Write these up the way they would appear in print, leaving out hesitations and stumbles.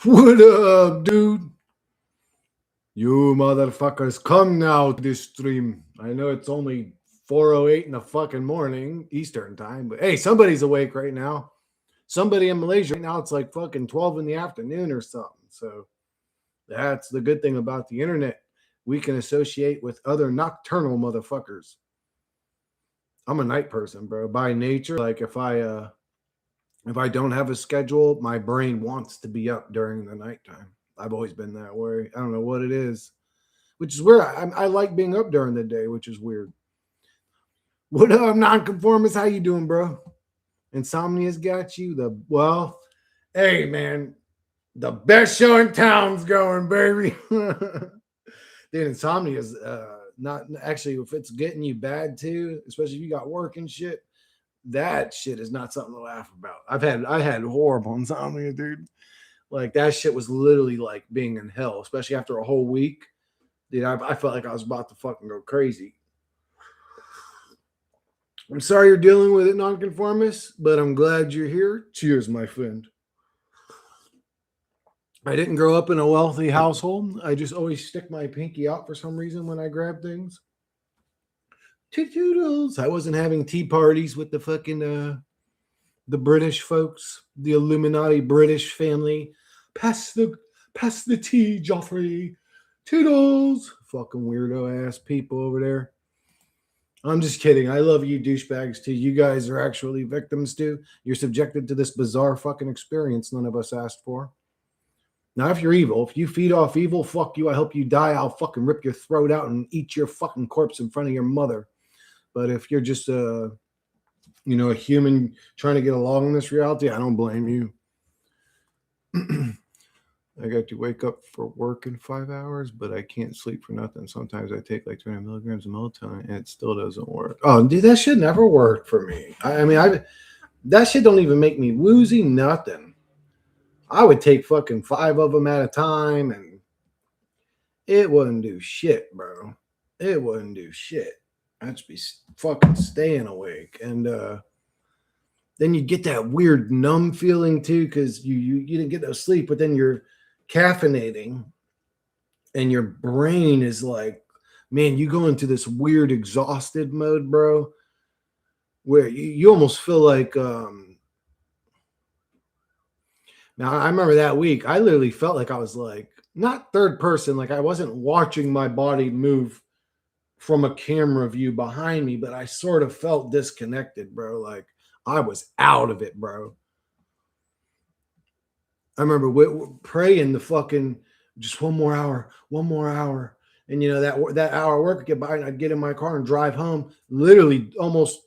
What up, dude? You motherfuckers, come now to this stream. I know it's only 4:08 in the fucking morning, Eastern time, but hey, somebody's awake right now. Somebody in Malaysia right now, it's like fucking 12 in the afternoon or something. So that's the good thing about the internet. We can associate with other nocturnal motherfuckers. I'm a night person, bro. By nature, like if I don't have a schedule, my brain wants to be up during the nighttime. I've always been that way. I don't know what it is, which is weird. I like being up during the day, which is weird. What up, nonconformist? How you doing, bro? Insomnia's got you. Hey man, the best show in town's going, baby. Dude, Insomnia's not actually if it's getting you bad too, especially if you got work and shit. That shit is not something to laugh about. I had horrible insomnia, dude. Like that shit was literally like being in hell, especially after a whole week. Dude, I felt like I was about to fucking go crazy. I'm sorry you're dealing with it, nonconformist, but I'm glad you're here. Cheers, my friend. I didn't grow up in a wealthy household. I just always stick my pinky out for some reason when I grab things. Toodles. I wasn't having tea parties with the fucking the British folks, the Illuminati British family. Pass the tea, Joffrey. Toodles. Fucking weirdo ass people over there. I'm just kidding. I love you douchebags too. You guys are actually victims too. You're subjected to this bizarre fucking experience none of us asked for. Now, if you're evil, if you feed off evil, fuck you. I hope you die. I'll fucking rip your throat out and eat your fucking corpse in front of your mother. But if you're just a human trying to get along in this reality, I don't blame you. I got to wake up for work in 5 hours, but I can't sleep for nothing. Sometimes I take like 200 milligrams of melatonin, and it still doesn't work. Oh, dude, that shit never worked for me. That shit don't even make me woozy. Nothing. I would take fucking 5 of them at a time, and it wouldn't do shit, bro. It wouldn't do shit. I'd just be fucking staying awake, and then you get that weird numb feeling too, because you didn't get no sleep, but then you're caffeinating and your brain is like, man, you go into this weird exhausted mode, bro, where you almost feel like now I remember that week I literally felt like I was like not third person, like I wasn't watching my body move from a camera view behind me, but I sort of felt disconnected, bro. Like I was out of it, bro. I remember praying the fucking just one more hour. And that hour work would get by and I'd get in my car and drive home, literally almost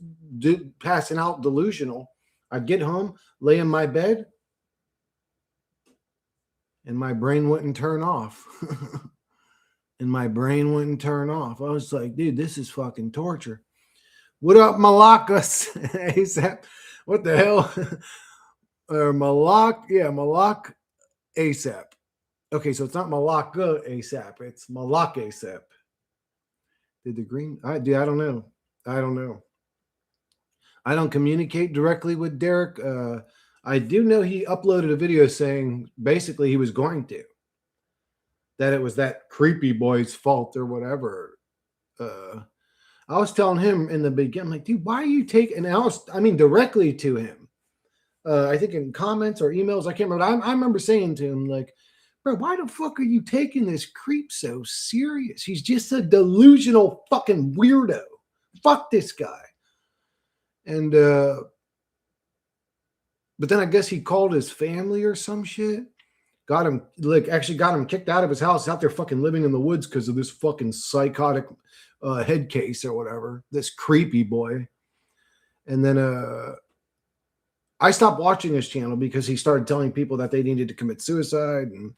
passing out delusional. I'd get home, lay in my bed, and my brain wouldn't turn off. I was like, dude, this is fucking torture. What up, Malakas? ASAP. What the hell? Malak ASAP. Okay, so it's not Malacca ASAP. It's Malak ASAP. Did the green? I don't know. I don't communicate directly with Derek. I do know he uploaded a video saying basically he was going to. That it was that creepy boy's fault or whatever. I was telling him in the beginning, I'm like, dude, why are you taking? And directly to him. I think in comments or emails, I can't remember. I remember saying to him, like, bro, why the fuck are you taking this creep so serious? He's just a delusional fucking weirdo. Fuck this guy. And, but then I guess he called his family or some shit. Got him kicked out of his house. He's out there fucking living in the woods because of this fucking psychotic head case or whatever. This creepy boy. And then, I stopped watching his channel because he started telling people that they needed to commit suicide. And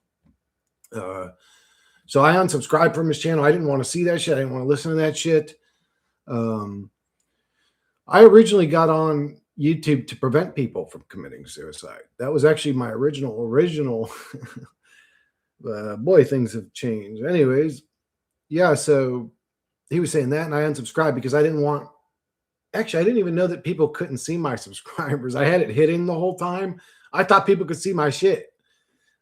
so I unsubscribed from his channel. I didn't want to see that shit. I didn't want to listen to that shit. I originally got on YouTube to prevent people from committing suicide. That was actually my original. Boy, things have changed. Anyways, yeah, so he was saying that, and I unsubscribed because I didn't want. Actually, I didn't even know that people couldn't see my subscribers. I had it hidden the whole time. I thought people could see my shit.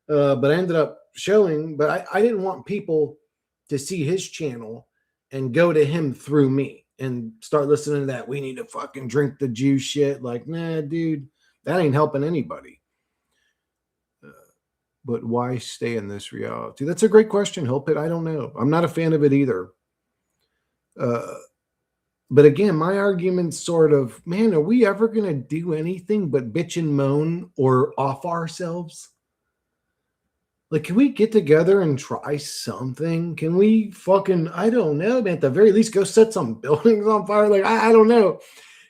But I ended up showing, but I didn't want people to see his channel and go to him through me and start listening to that. We need to fucking drink the juice shit. Like, nah, dude, that ain't helping anybody. But why stay in this reality? That's a great question, Hilpit. I don't know. I'm not a fan of it either. Uh, but again, my argument's sort of, man, are we ever going to do anything but bitch and moan or off ourselves? Like, can we get together and try something? Can we fucking, I don't know, man, at the very least, go set some buildings on fire? Like, I don't know.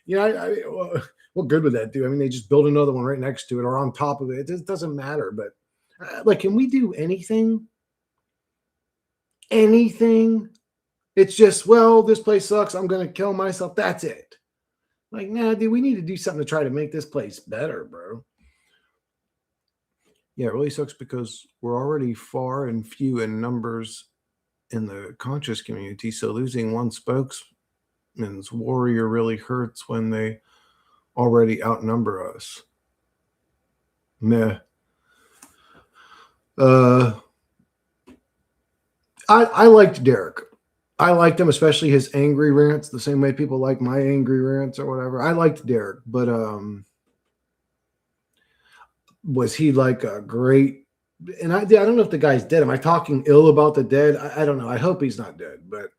You know, what good would that do? I mean, they just build another one right next to it or on top of it. It doesn't matter. But, like, can we do anything? Anything? It's just, well, this place sucks. I'm going to kill myself. That's it. Like, nah, dude, we need to do something to try to make this place better, bro. Yeah, it really sucks because we're already far and few in numbers in the conscious community. So losing one spokesman's warrior really hurts when they already outnumber us. Meh. I liked Derek. I liked him, especially his angry rants, the same way people like my angry rants or whatever. I liked Derek, but was he like a great? And I don't know if the guy's dead. Am I talking ill about the dead? I don't know. I hope he's not dead. But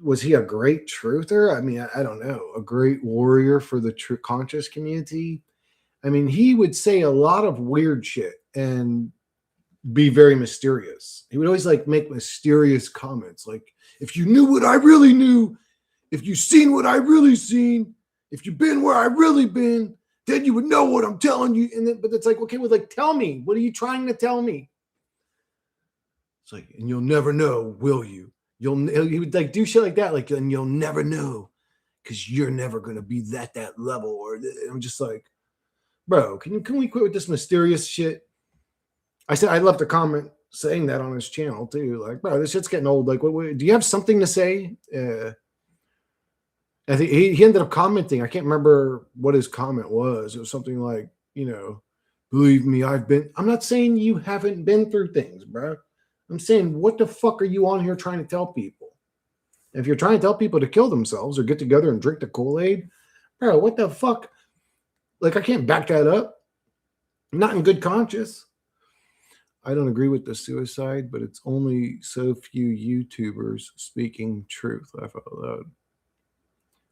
was he a great truther? I mean, I don't know. A great warrior for the true conscious community. I mean, he would say a lot of weird shit and be very mysterious. He would always like make mysterious comments, like, if you knew what I really knew, if you seen what I really seen, if you've been where I really been, then you would know what I'm telling you. And then, but it's like, okay, well, like, tell me, what are you trying to tell me? It's like, and you'll never know, will you? He would like do shit like that, like, and you'll never know because you're never gonna be that level. Or I'm just like, bro, can we quit with this mysterious shit? I said I left a comment saying that on his channel too. Like, bro, this shit's getting old. Like, what do you have something to say? I think he ended up commenting. I can't remember what his comment was. It was something like, believe me, I'm not saying you haven't been through things, bro. I'm saying, what the fuck are you on here trying to tell people? If you're trying to tell people to kill themselves or get together and drink the Kool-Aid, bro, what the fuck? Like, I can't back that up. I'm not in good conscience. I don't agree with the suicide, but it's only so few YouTubers speaking truth. Laugh out loud.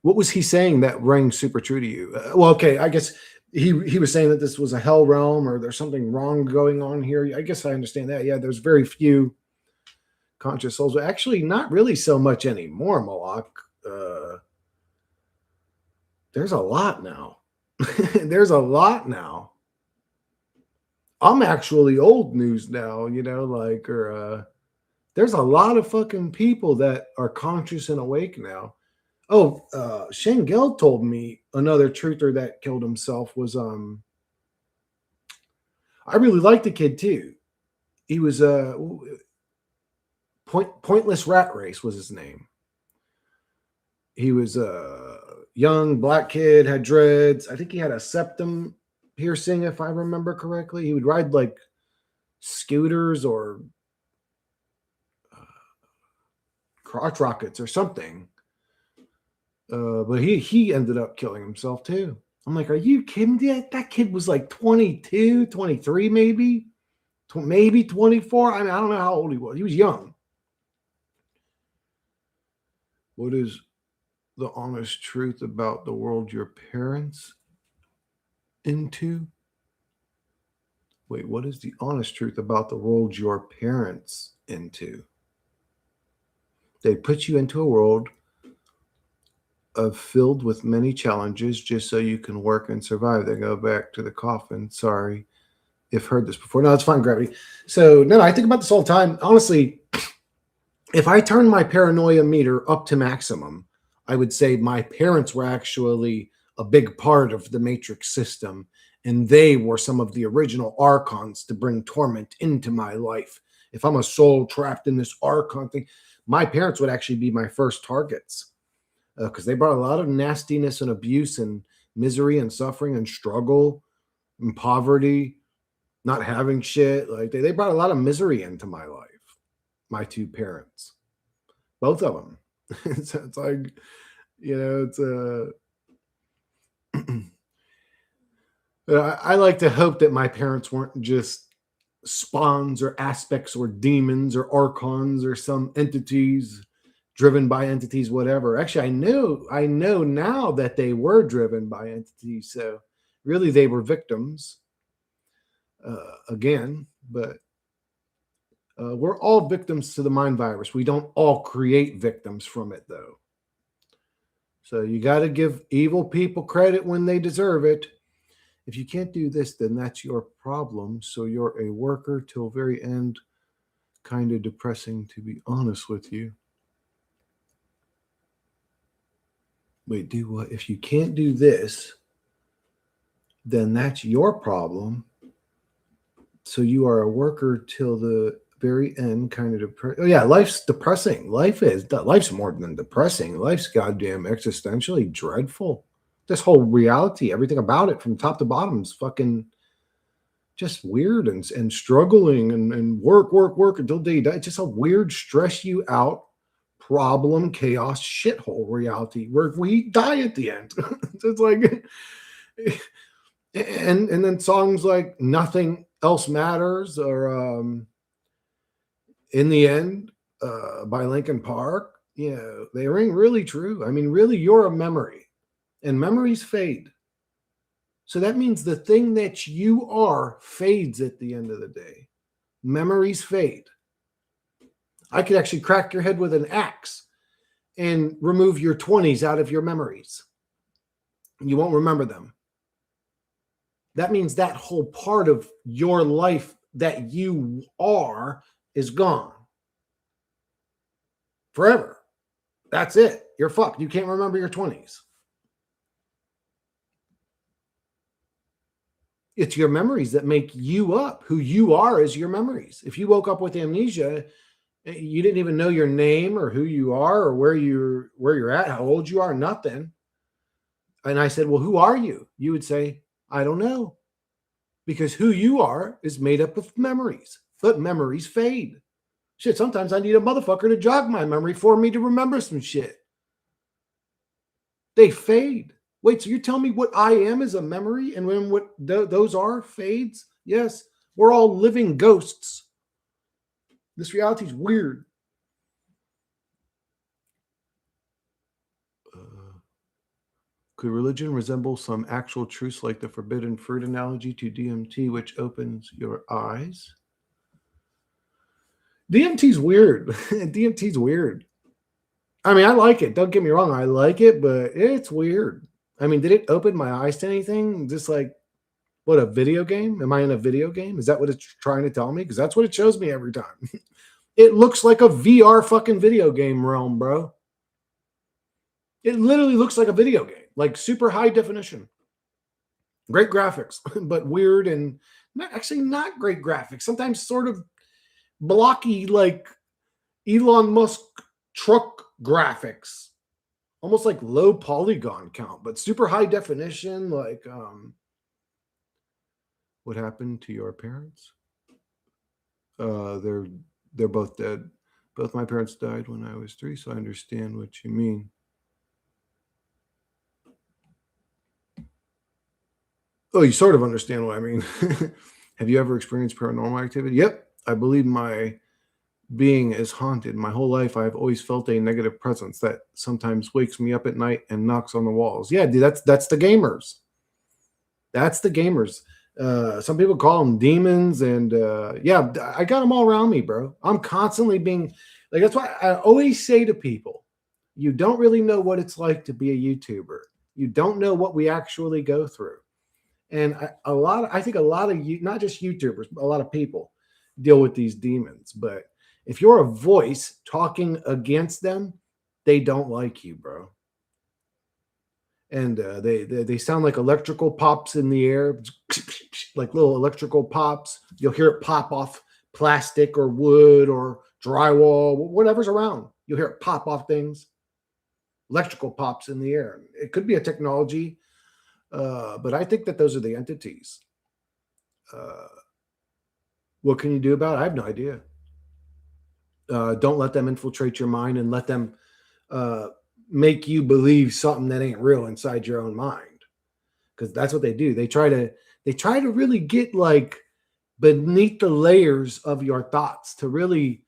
What was he saying that rang super true to you? Well, okay, I guess he was saying that this was a hell realm or there's something wrong going on here. I guess I understand that. Yeah, there's very few conscious souls, but actually not really so much anymore, Malak. There's a lot now. There's a lot now. I'm actually old news now, there's a lot of fucking people that are conscious and awake now. Oh, Shane Geld told me another truther that killed himself was I really liked the kid too. He was Pointless Rat Race was his name. He was a young black kid, had dreads. I think he had a septum piercing, if I remember correctly. He would ride like scooters or crotch rockets or something. But he ended up killing himself too. I'm like, are you kidding me? That kid was like 22, 23, maybe 24. I mean, I don't know how old he was. He was young. What is the honest truth about the world your parents into? Wait, what is the honest truth about the world your parents into? They put you into a world filled with many challenges just so you can work and survive. They go back to the coffin. Sorry if heard this before. No, it's fine, Gravity. So, no, I think about this all the time. Honestly, if I turn my paranoia meter up to maximum, I would say my parents were actually a big part of the Matrix system, and they were some of the original archons to bring torment into my life. If I'm a soul trapped in this archon thing, my parents would actually be my first targets. Because they brought a lot of nastiness and abuse and misery and suffering and struggle and poverty not having shit. Like they brought a lot of misery into my life. My two parents, both of them. It's like, it's I like to hope that my parents weren't just spawns or aspects or demons or archons or some entities driven by entities, whatever. Actually, I know now that they were driven by entities. So really they were victims again, but we're all victims to the mind virus. We don't all create victims from it though. So you got to give evil people credit when they deserve it. If you can't do this, then that's your problem. So you're a worker till very end. Kind of depressing, to be honest with you. Wait, do what? If you can't do this, then that's your problem. So you are a worker till the very end, kind of depressing. Oh yeah, life's depressing. Life's more than depressing. Life's goddamn existentially dreadful. This whole reality, everything about it from top to bottom is fucking just weird and struggling and work until day die. It's just a weird, stress you out, problem, chaos, shithole reality where we die at the end. It's like, and then songs like "Nothing Else Matters" or "In the End" by Linkin Park. They ring really true. I mean, really, you're a memory, and memories fade. So that means the thing that you are fades at the end of the day. Memories fade. I could actually crack your head with an axe and remove your 20s out of your memories. You won't remember them. That means that whole part of your life that you are is gone forever. That's it. You're fucked. You can't remember your 20s. It's your memories that make you up. Who you are is your memories. If you woke up with amnesia, you didn't even know your name or who you are or where you're at, how old you are, nothing. And I said, well, who are you? You would say, I don't know. Because who you are is made up of memories, but memories fade. Shit, sometimes I need a motherfucker to jog my memory for me to remember some shit. They fade. Wait, so you're telling me what I am is a memory and when what those are fades? Yes, we're all living ghosts. This reality is weird. Could religion resemble some actual truths like the forbidden fruit analogy to DMT, which opens your eyes? DMT's weird. DMT's weird. I mean, I like it. Don't get me wrong. I like it, but it's weird. I mean, did it open my eyes to anything? Just like, what, a video game? Am I in a video game? Is that what it's trying to tell me? Because that's what it shows me every time. It looks like a VR fucking video game realm, bro. It literally looks like a video game, like super high definition. Great graphics, but weird and not great graphics. Sometimes sort of blocky, like Elon Musk truck graphics, almost like low polygon count, but super high definition. Like, what happened to your parents? They're both dead. Both my parents died when I was 3, so I understand what you mean. Oh, you sort of understand what I mean. Have you ever experienced paranormal activity? Yep. I believe my being is haunted. My whole life, I've always felt a negative presence that sometimes wakes me up at night and knocks on the walls. Yeah, dude, that's the gamers. That's the gamers. Some people call them demons, and yeah, I got them all around me, bro. I'm constantly being like, that's why I always say to people, you don't really know what it's like to be a YouTuber. You don't know what we actually go through. And I think a lot of you, not just YouTubers, but a lot of people deal with these demons. But if you're a voice talking against them, they don't like you, bro. And they sound like electrical pops in the air, like little electrical pops. You'll hear it pop off plastic or wood or drywall, whatever's around. You'll hear it pop off things. Electrical pops in the air. It could be a technology, but I think that those are the entities. What can you do about it? I have no idea. Don't let them infiltrate your mind and let them uh, make you believe something that ain't real inside your own mind, because that's what they do. They try to really get like beneath the layers of your thoughts to really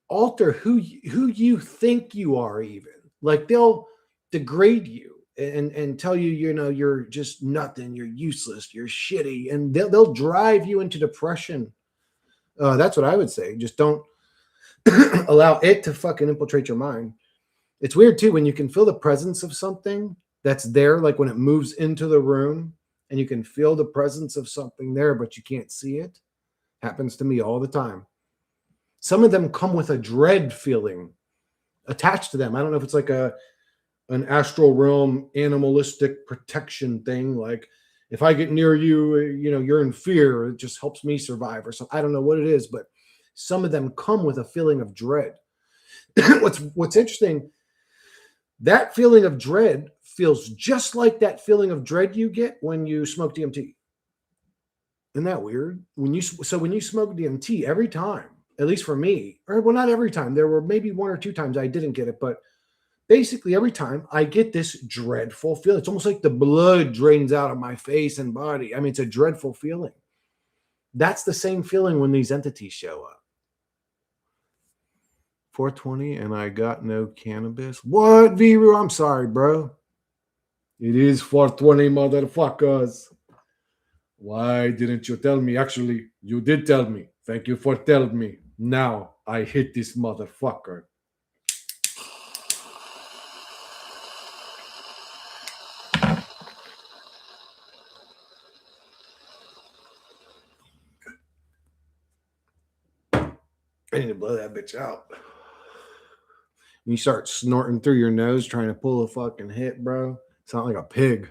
alter who you think you are. Even like they'll degrade you and tell you, you're just nothing, you're useless, you're shitty, and they'll drive you into depression. That's what I would say. Just don't allow it to fucking infiltrate your mind. It's weird too when you can feel the presence of something that's there, like when it moves into the room and you can feel the presence of something there, but you can't see it. Happens to me all the time. Some of them come with a dread feeling attached to them. I don't know if it's like an astral realm animalistic protection thing. Like if I get near you, you're in fear. It just helps me survive or something. I don't know what it is, but some of them come with a feeling of dread. What's interesting, that feeling of dread feels just like that feeling of dread you get when you smoke DMT. Isn't that weird? When you smoke DMT, every time, at least for me, or well, not every time. There were maybe one or two times I didn't get it, but basically every time I get this dreadful feeling. It's almost like the blood drains out of my face and body. I mean, it's a dreadful feeling. That's the same feeling when these entities show up. 420 and I got no cannabis. What, Viru? I'm sorry, bro. It is 420, motherfuckers. Why didn't you tell me? Actually, you did tell me. Thank you for telling me. Now I hit this motherfucker. I need to blow that bitch out. When you start snorting through your nose trying to pull a fucking hit, bro, sound like a pig.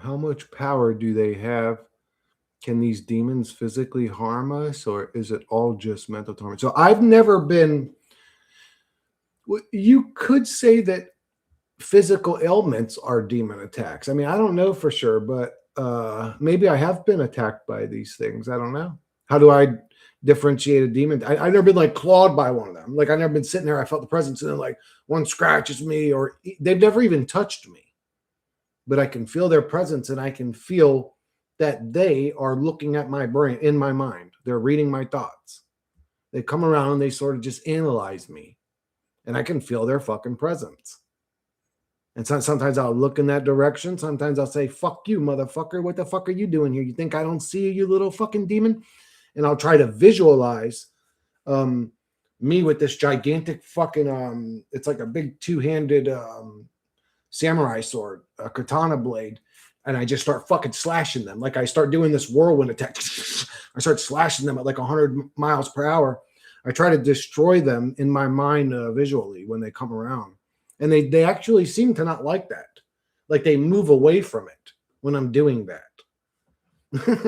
How much power do they have? Can these demons physically harm us, or is it all just mental torment? So I've never been. You could say that physical ailments are demon attacks. I mean, I don't know for sure, but maybe I have been attacked by these things. I don't know. How do I differentiate a demon? I've never been like clawed by one of them. Like I've never been sitting there. I felt the presence, and then like one scratches me, or they've never even touched me. But I can feel their presence, and I can feel that they are looking at my brain, in my mind. They're reading my thoughts. They come around and they sort of just analyze me, and I can feel their fucking presence. And sometimes I'll look in that direction. Sometimes I'll say, fuck you, motherfucker. What the fuck are you doing here? You think I don't see you, little fucking demon? And I'll try to visualize me with this gigantic fucking, it's like a big two-handed samurai sword, a katana blade. And I just start fucking slashing them. Like I start doing this whirlwind attack. I start slashing them at like 100 miles per hour. I try to destroy them in my mind visually when they come around. And they actually seem to not like that. Like they move away from it when I'm doing that.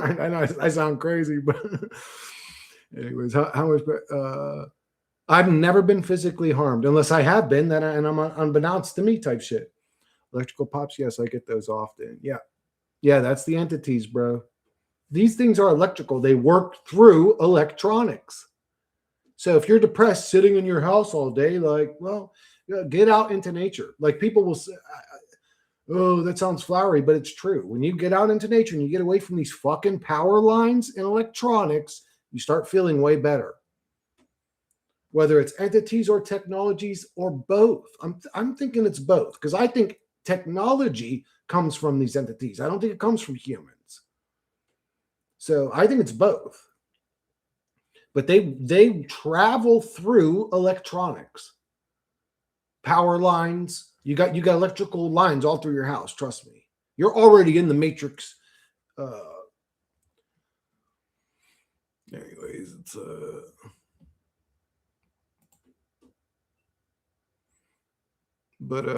I know I sound crazy, but anyways, how much? I've never been physically harmed, unless I have been. And I'm unbeknownst to me type shit. Electrical pops, yes, I get those often. Yeah, that's the entities, bro. These things are electrical. They work through electronics. So if you're depressed, sitting in your house all day, like, well, get out into nature. Like people will say, oh, that sounds flowery, but it's true. When you get out into nature and you get away from these fucking power lines and electronics, you start feeling way better. Whether it's entities or technologies or both. I'm thinking it's both, because I think technology comes from these entities. I don't think it comes from humans. So I think it's both. But they travel through electronics. Power lines. You got electrical lines all through your house. Trust me. You're already in the matrix. Anyways, it's but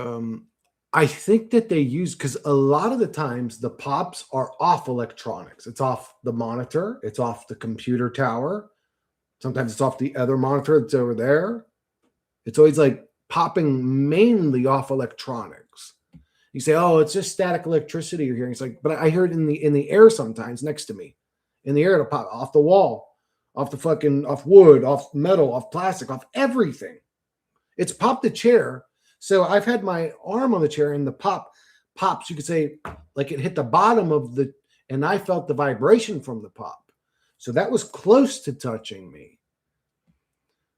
I think that they use, because a lot of the times the pops are off electronics. It's off the monitor. It's off the computer tower. Sometimes it's off the other monitor that's over there. It's always like popping mainly off electronics. You say, oh, it's just static electricity you're hearing. It's like, but I hear it in the air sometimes next to me. In the air, it'll pop off the wall, off the fucking, off wood, off metal, off plastic, off everything. It's popped the chair. So I've had my arm on the chair and the pops, you could say, like it hit the bottom of the, and I felt the vibration from the pop. So that was close to touching me.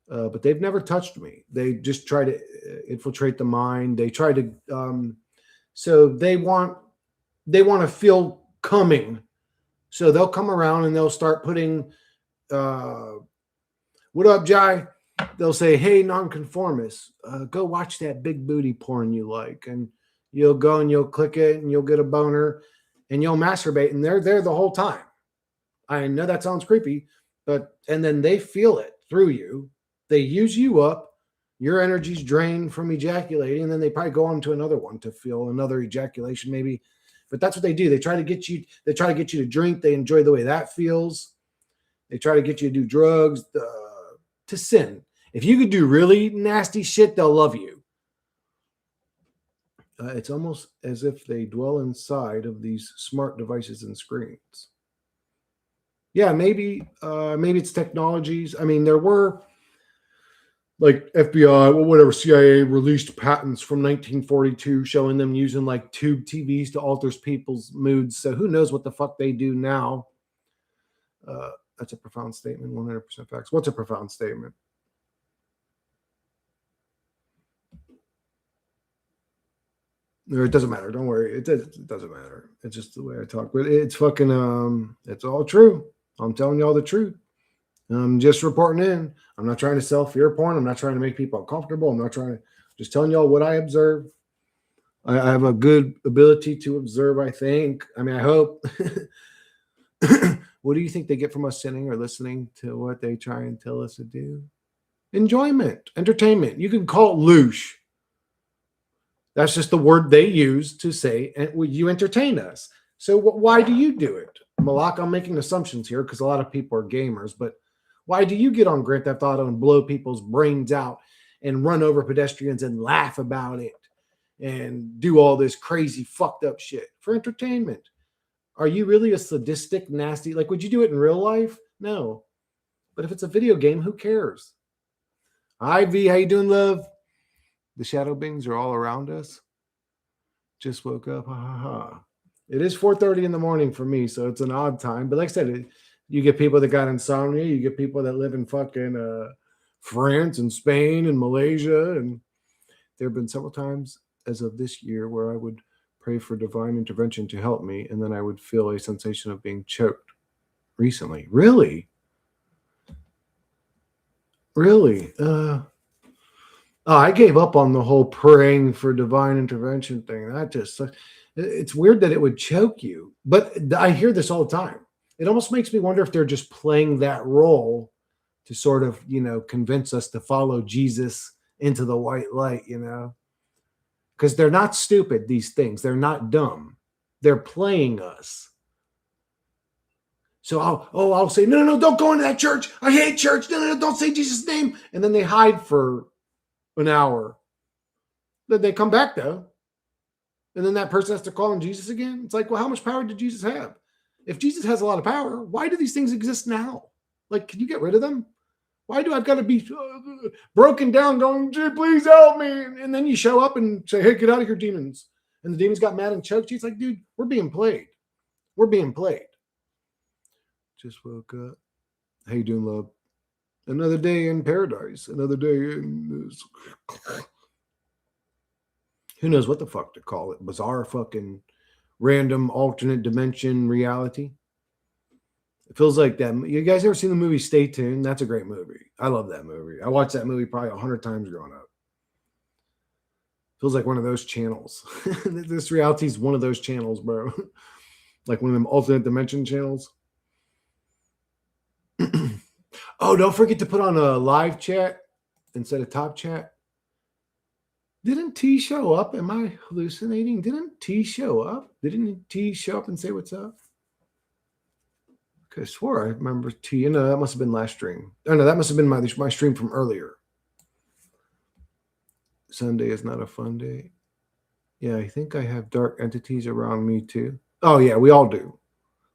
But they've never touched me. They just try to infiltrate the mind. They try to, so they want to feel coming. So they'll come around and they'll start putting, what up, Jai? They'll say, hey, nonconformist, go watch that big booty porn you like. And you'll go and you'll click it and you'll get a boner and you'll masturbate. And they're there the whole time. I know that sounds creepy, and then they feel it through you. They use you up. Your energy's drained from ejaculating. And then they probably go on to another one to feel another ejaculation maybe. But that's what they do. They try to get you to drink. They enjoy the way that feels. They try to get you to do drugs, to sin. If you could do really nasty shit, they'll love you. It's almost as if they dwell inside of these smart devices and screens. Yeah, maybe it's technologies. I mean, there were like FBI, well, whatever, CIA released patents from 1942 showing them using like tube TVs to alter people's moods. So who knows what the fuck they do now? That's a profound statement, 100% facts. What's a profound statement? It doesn't matter. Don't worry. It doesn't matter. It's just the way I talk. But it's fucking, it's all true. I'm telling y'all the truth. I'm just reporting in. I'm not trying to sell fear porn. I'm not trying to make people uncomfortable. I'm not trying to, just telling y'all what I observe. I have a good ability to observe, I think. I mean, I hope. What do you think they get from us sinning or listening to what they try and tell us to do? Enjoyment, entertainment. You can call it loosh. That's just the word they use to say, and you entertain us. So why do you do it? Malak, I'm making assumptions here because a lot of people are gamers, but why do you get on Grand Theft Auto and blow people's brains out and run over pedestrians and laugh about it and do all this crazy fucked up shit for entertainment? Are you really a sadistic, nasty, like would you do it in real life? No. But if it's a video game, who cares? Hi, V, how you doing, love? The shadow beings are all around us. Just woke up. Ha ha ha. It is 4:30 in the morning for me, so it's an odd time. But like I said, you get people that got insomnia. You get people that live in fucking France and Spain and Malaysia. And there have been several times as of this year where I would pray for divine intervention to help me, and then I would feel a sensation of being choked. Recently. Really? I gave up on the whole praying for divine intervention thing. That just sucks. It's weird that it would choke you, but I hear this all the time. It almost makes me wonder if they're just playing that role to sort of, convince us to follow Jesus into the white light, because they're not stupid, these things. They're not dumb. They're playing us. So I'll say, no, don't go into that church. I hate church. No, don't say Jesus' name. And then they hide for an hour. Then they come back though. And then that person has to call on Jesus again. It's like, well, how much power did Jesus have? If Jesus has a lot of power, why do these things exist now? Like, can you get rid of them? Why do I've got to be broken down going, gee, please help me? And then you show up and say, hey, get out of here, demons. And the demons got mad and choked you. It's like, dude, we're being played. We're being played. Just woke up. How you doing, love? Another day in paradise. Another day in this. Who knows what the fuck to call it? Bizarre fucking random alternate dimension reality. It feels like that. You guys ever seen the movie Stay Tuned? That's a great movie. I love that movie. I watched that movie probably 100 times growing up. Feels like one of those channels. This reality is one of those channels, bro. Like one of them alternate dimension channels. Oh, don't forget to put on a live chat instead of top chat. Didn't T show up? Am I hallucinating? Didn't T show up? Didn't T show up and say what's up? I swore I remember T. No, that must have been last stream. Oh, no, that must have been my stream from earlier. Sunday is not a fun day. Yeah, I think I have dark entities around me too. Oh yeah, we all do.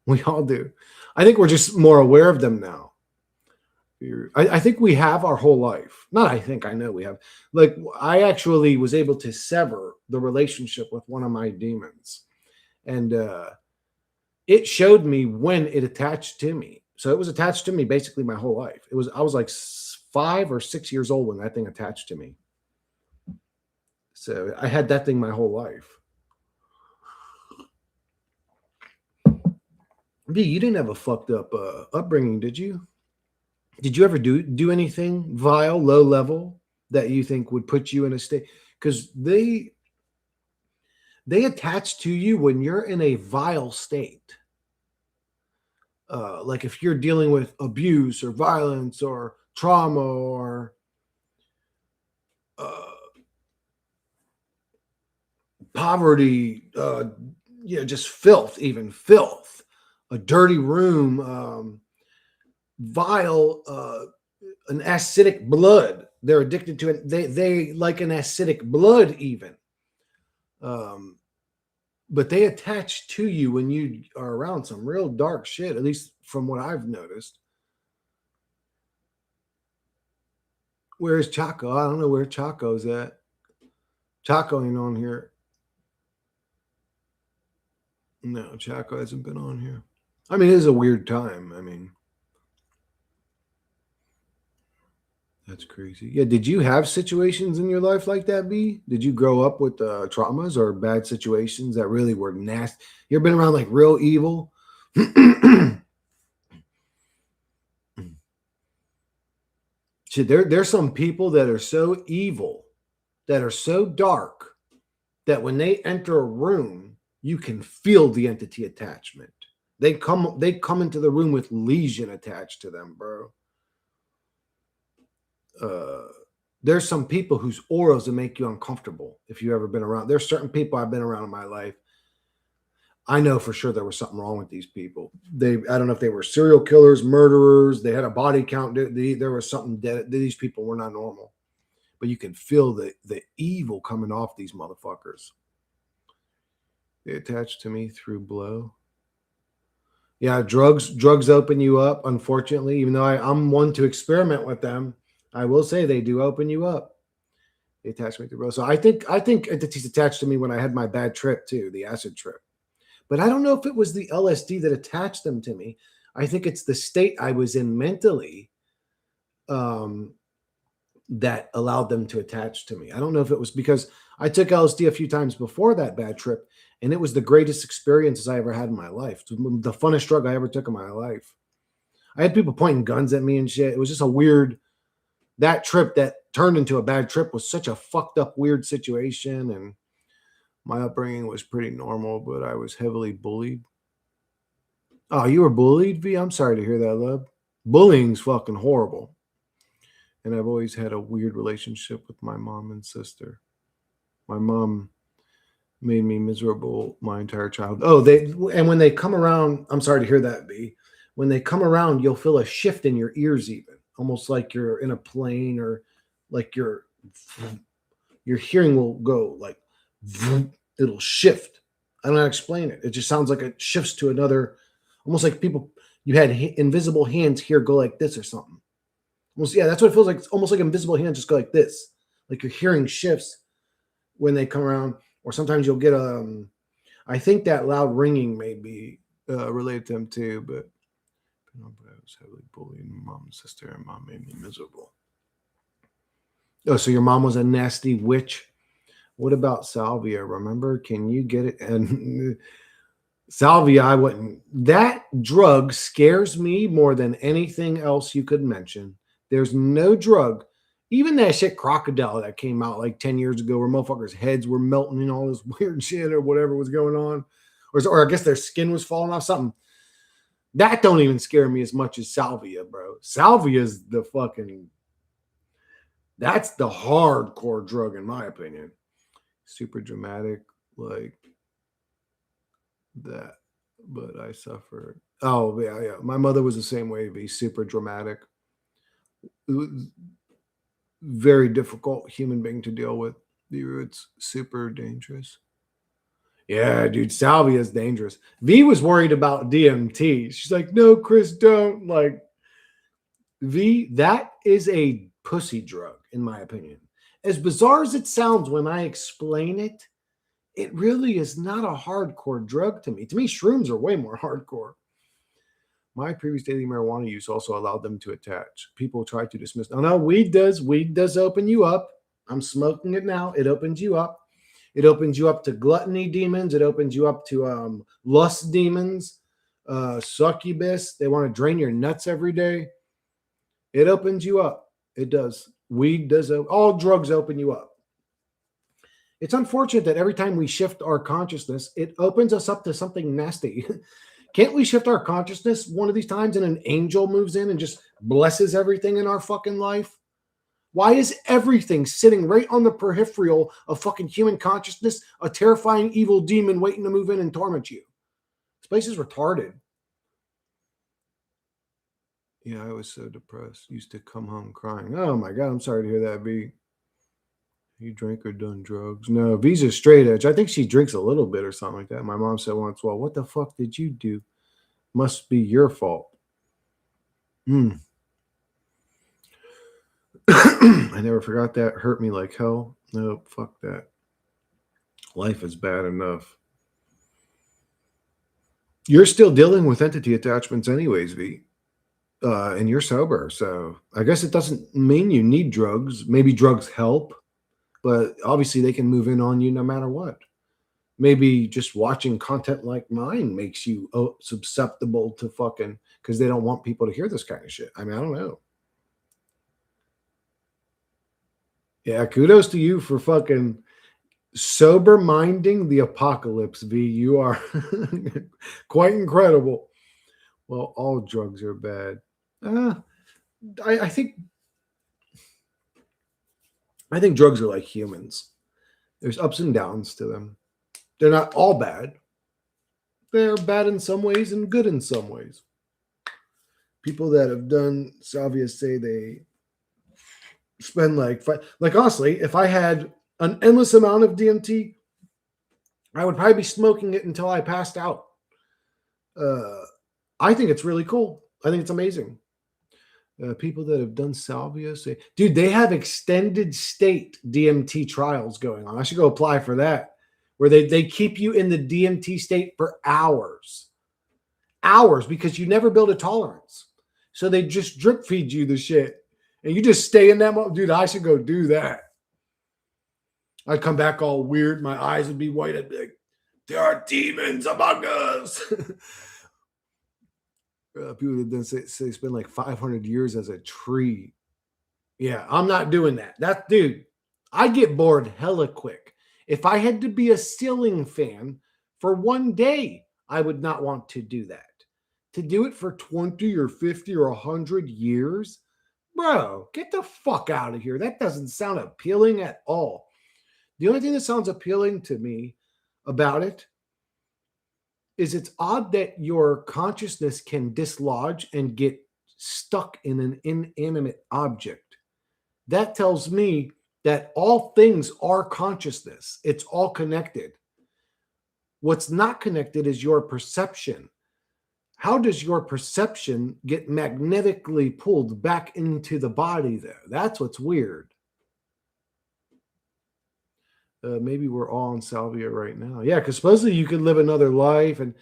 We all do. I think we're just more aware of them now. I think we have our whole life. Not I think, I know we have. Like, I actually was able to sever the relationship with one of my demons. And it showed me when it attached to me. So it was attached to me basically my whole life. I was like 5 or 6 years old when that thing attached to me. So I had that thing my whole life. V, you didn't have a fucked up upbringing, did you? Did you ever do anything vile, low level that you think would put you in a state? Because they attach to you when you're in a vile state. Like if you're dealing with abuse or violence or trauma or uh, poverty, just filth, even filth, a dirty room, vile, an acidic blood. They're addicted to it. They like an acidic blood even. Um, but they attach to you when you are around some real dark shit. At least from what I've noticed. Where's Chaco? I don't know where Chaco's at. Chaco ain't on here. No, Chaco hasn't been on here. I mean, it is a weird time. I mean, that's crazy. Yeah. Did you have situations in your life like that, B? Did you grow up with traumas or bad situations that really were nasty? You ever been around like real evil? Shit, there's some people that are so evil, that are so dark, that when they enter a room, you can feel the entity attachment. They come into the room with legion attached to them, bro. Uh, there's some people whose auras will make you uncomfortable if you've ever been around. There's certain people I've been around in my life. I know for sure there was something wrong with these people. I don't know if they were serial killers, murderers. They had a body count. There was something dead. These people were not normal, but you can feel the evil coming off these motherfuckers. They attached to me through blow. Yeah, drugs open you up. Unfortunately, even though I'm one to experiment with them, I will say they do open you up. They attach me to blow. So I think entities attached to me when I had my bad trip too, the acid trip. But I don't know if it was the LSD that attached them to me. I think it's the state I was in mentally, um, that allowed them to attach to me. I don't know if it was because I took LSD a few times before that bad trip, and it was the greatest experiences I ever had in my life. The funnest drug I ever took in my life. I had people pointing guns at me and shit. It was just a weird, that trip that turned into a bad trip was such a fucked up, weird situation. And my upbringing was pretty normal, but I was heavily bullied. Oh, you were bullied, V? I'm sorry to hear that, love. Bullying's fucking horrible. And I've always had a weird relationship with my mom and sister. My mom made me miserable my entire childhood. Oh, and when they come around, I'm sorry to hear that, B. When they come around, you'll feel a shift in your ears, even almost like you're in a plane, or like your hearing will go like it'll shift. I don't know how to explain it. It just sounds like it shifts to another, almost like people you had invisible hands here go like this or something. Almost, yeah, that's what it feels like. It's almost like invisible hands just go like this, like your hearing shifts when they come around. Or sometimes you'll get I think that loud ringing may be related to them too, but I was heavily bullied my mom and sister, and mom made me miserable. Oh, so your mom was a nasty witch. What about salvia? Remember? Can you get it? And salvia, I wouldn't. That drug scares me more than anything else you could mention. There's no drug, even that shit crocodile that came out like 10 years ago, where motherfuckers' heads were melting and all this weird shit or whatever was going on. Or I guess their skin was falling off, something. That don't even scare me as much as salvia, bro. Salvia is the fucking, that's the hardcore drug in my opinion. Super dramatic, like that. But I suffered. Oh yeah, yeah. My mother was the same way. Be super dramatic. It was very difficult human being to deal with. It's super dangerous. Yeah, dude, salvia is dangerous. V was worried about DMT. She's like, no, Chris, don't. Like, V, that is a pussy drug, in my opinion. As bizarre as it sounds when I explain it, it really is not a hardcore drug to me. To me, shrooms are way more hardcore. My previous daily marijuana use also allowed them to attach. People try to dismiss. Oh no, weed does. Weed does open you up. I'm smoking it now. It opens you up. It opens you up to gluttony demons. It opens you up to lust demons, succubus. They want to drain your nuts every day. It opens you up. It does. Weed does. All drugs open you up. It's unfortunate that every time we shift our consciousness, it opens us up to something nasty. Can't we shift our consciousness one of these times and an angel moves in and just blesses everything in our fucking life? Why is everything sitting right on the peripheral of fucking human consciousness a terrifying evil demon waiting to move in and torment you? This place is retarded. Yeah, I was so depressed. Used to come home crying. Oh my God, I'm sorry to hear that, V. You drink or done drugs? No, V's a straight edge. I think she drinks a little bit or something like that. My mom said once, well, what the fuck did you do? Must be your fault. I never forgot that. Hurt me like hell. No, fuck that. Life is bad enough. You're still dealing with entity attachments anyways, V. And you're sober. So I guess it doesn't mean you need drugs. Maybe drugs help, but obviously they can move in on you no matter what. Maybe just watching content like mine makes you susceptible to fucking, because they don't want people to hear this kind of shit. I mean, I don't know. Yeah, kudos to you for fucking sober minding the apocalypse, V. You are quite incredible. Well, all drugs are bad. I think drugs are like humans. There's ups and downs to them. They're not all bad. They're bad in some ways and good in some ways. People that have done salvia say they spend like honestly, if I had an endless amount of DMT, I would probably be smoking it until I passed out. I think it's really cool. I think it's amazing. People that have done salvia say, dude, they have extended state DMT trials going on. I should go apply for that, where they keep you in the DMT state for hours, because you never build a tolerance. So they just drip feed you the shit, and you just stay in that. Dude, I should go do that. I'd come back all weird. My eyes would be white. I'd be like, there are demons among us. People that then say spend like 500 years as a tree. Yeah, I'm not doing that. Dude, I get bored hella quick. If I had to be a ceiling fan for one day, I would not want to do that. To do it for 20 or 50 or 100 years, bro, get the fuck out of here. That doesn't sound appealing at all. The only thing that sounds appealing to me about it is it's odd that your consciousness can dislodge and get stuck in an inanimate object. That tells me that all things are consciousness. It's all connected. What's not connected is your perception. How does your perception get magnetically pulled back into the body there? That's what's weird. Maybe we're all on salvia right now. Yeah, because supposedly you could live another life. And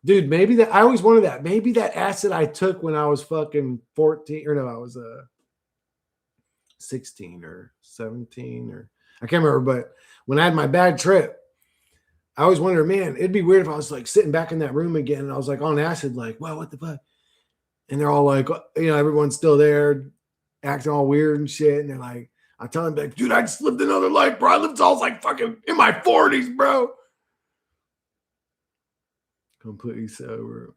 dude, maybe that, I always wanted that. Maybe that acid I took when I was fucking 14, or no, I was 16 or 17, or I can't remember. But when I had my bad trip, I always wondered, man, it'd be weird if I was like sitting back in that room again and I was like on acid, like, wow, what the fuck? And they're all like, everyone's still there acting all weird and shit. And they're like, I tell him, like, dude, I just lived another life, bro. I lived till I was like fucking in my 40s, bro. Completely sober.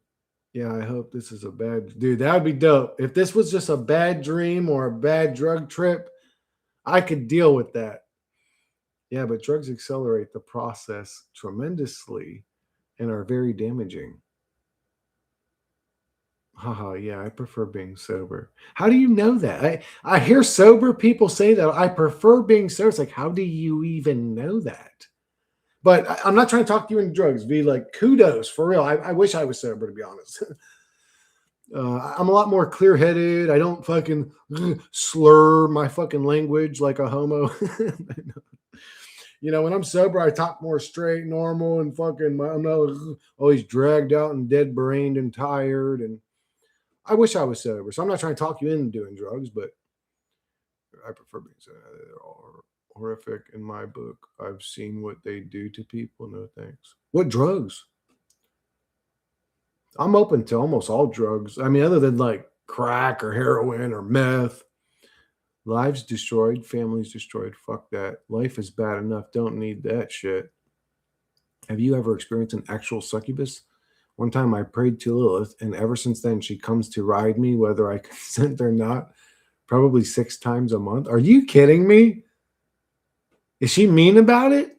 Yeah, I hope this is a bad, dude. That would be dope. If this was just a bad dream or a bad drug trip, I could deal with that. Yeah, but drugs accelerate the process tremendously and are very damaging. Haha, yeah, I prefer being sober. How do you know that? I hear sober people say that I prefer being sober. It's like, how do you even know that? But I'm not trying to talk you into drugs. Be like, kudos for real. I wish I was sober, to be honest. I'm a lot more clear headed. I don't fucking slur my fucking language like a homo. When I'm sober, I talk more straight, normal, and fucking. I'm not always dragged out and dead brained and tired. And I wish I was sober. So I'm not trying to talk you into doing drugs, but I prefer being sober. They're all horrific in my book. I've seen what they do to people. No thanks. What drugs? I'm open to almost all drugs. I mean, other than like crack or heroin or meth. Lives destroyed, families destroyed. Fuck that. Life is bad enough. Don't need that shit. Have you ever experienced an actual succubus? One time I prayed to Lilith, and ever since then she comes to ride me, whether I consent or not, probably 6 times a month. Are you kidding me? Is she mean about it?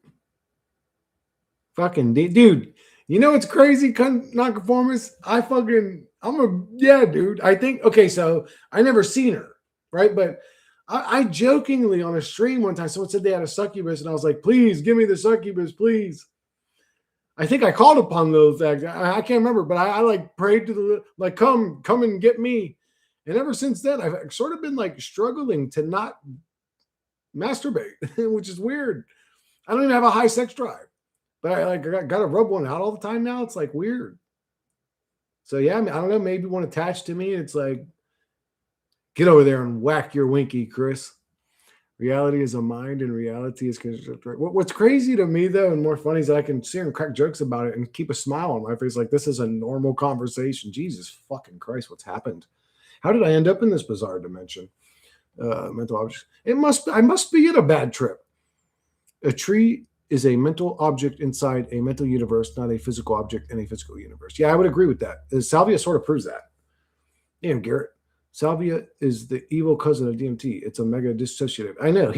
Fucking dude. You know what's crazy, nonconformist? Yeah, dude. I think, okay, so I never seen her, right? But I jokingly on a stream one time, someone said they had a succubus, and I was like, please give me the succubus, please. I think I called upon those acts. I can't remember, but I like prayed to the, like, come and get me. And ever since then, I've sort of been like struggling to not masturbate, which is weird. I don't even have a high sex drive, but I got to rub one out all the time now. It's like weird. So yeah, I don't know. Maybe one attached to me. It's like, get over there and whack your winky, Chris. Reality is a mind, and reality is constructed. What's crazy to me, though, and more funny, is that I can sit and crack jokes about it and keep a smile on my face, like this is a normal conversation. Jesus fucking Christ, what's happened? How did I end up in this bizarre dimension? Mental objects. I must be in a bad trip. A tree is a mental object inside a mental universe, not a physical object in a physical universe. Yeah, I would agree with that. Salvia sort of proves that. Damn, Garrett. Salvia is the evil cousin of DMT. It's a mega dissociative. I know.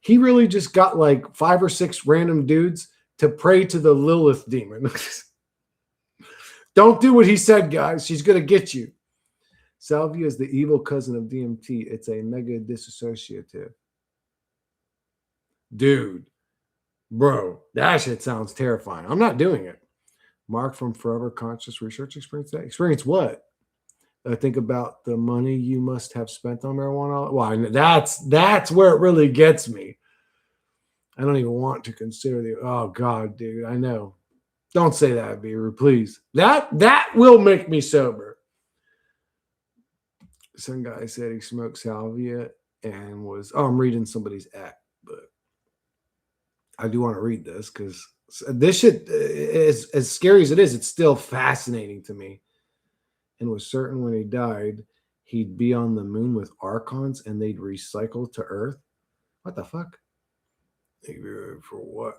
He really just got like 5 or 6 random dudes to pray to the Lilith demon. Don't do what he said, guys. She's going to get you. Salvia is the evil cousin of DMT. It's a mega dissociative. Dude, bro, that shit sounds terrifying. I'm not doing it. Mark from Forever Conscious Research Experience. That experience what? Think about the money you must have spent on marijuana. Well, that's where it really gets me. I don't even want to consider oh God, dude. I know. Don't say that, Beaver, please. That will make me sober. Some guy said he smoked salvia and I'm reading somebody's act, but I do want to read this because this shit is as scary as it is. It's still fascinating to me. And was certain when he died, he'd be on the moon with archons and they'd recycle to Earth. What the fuck? For what?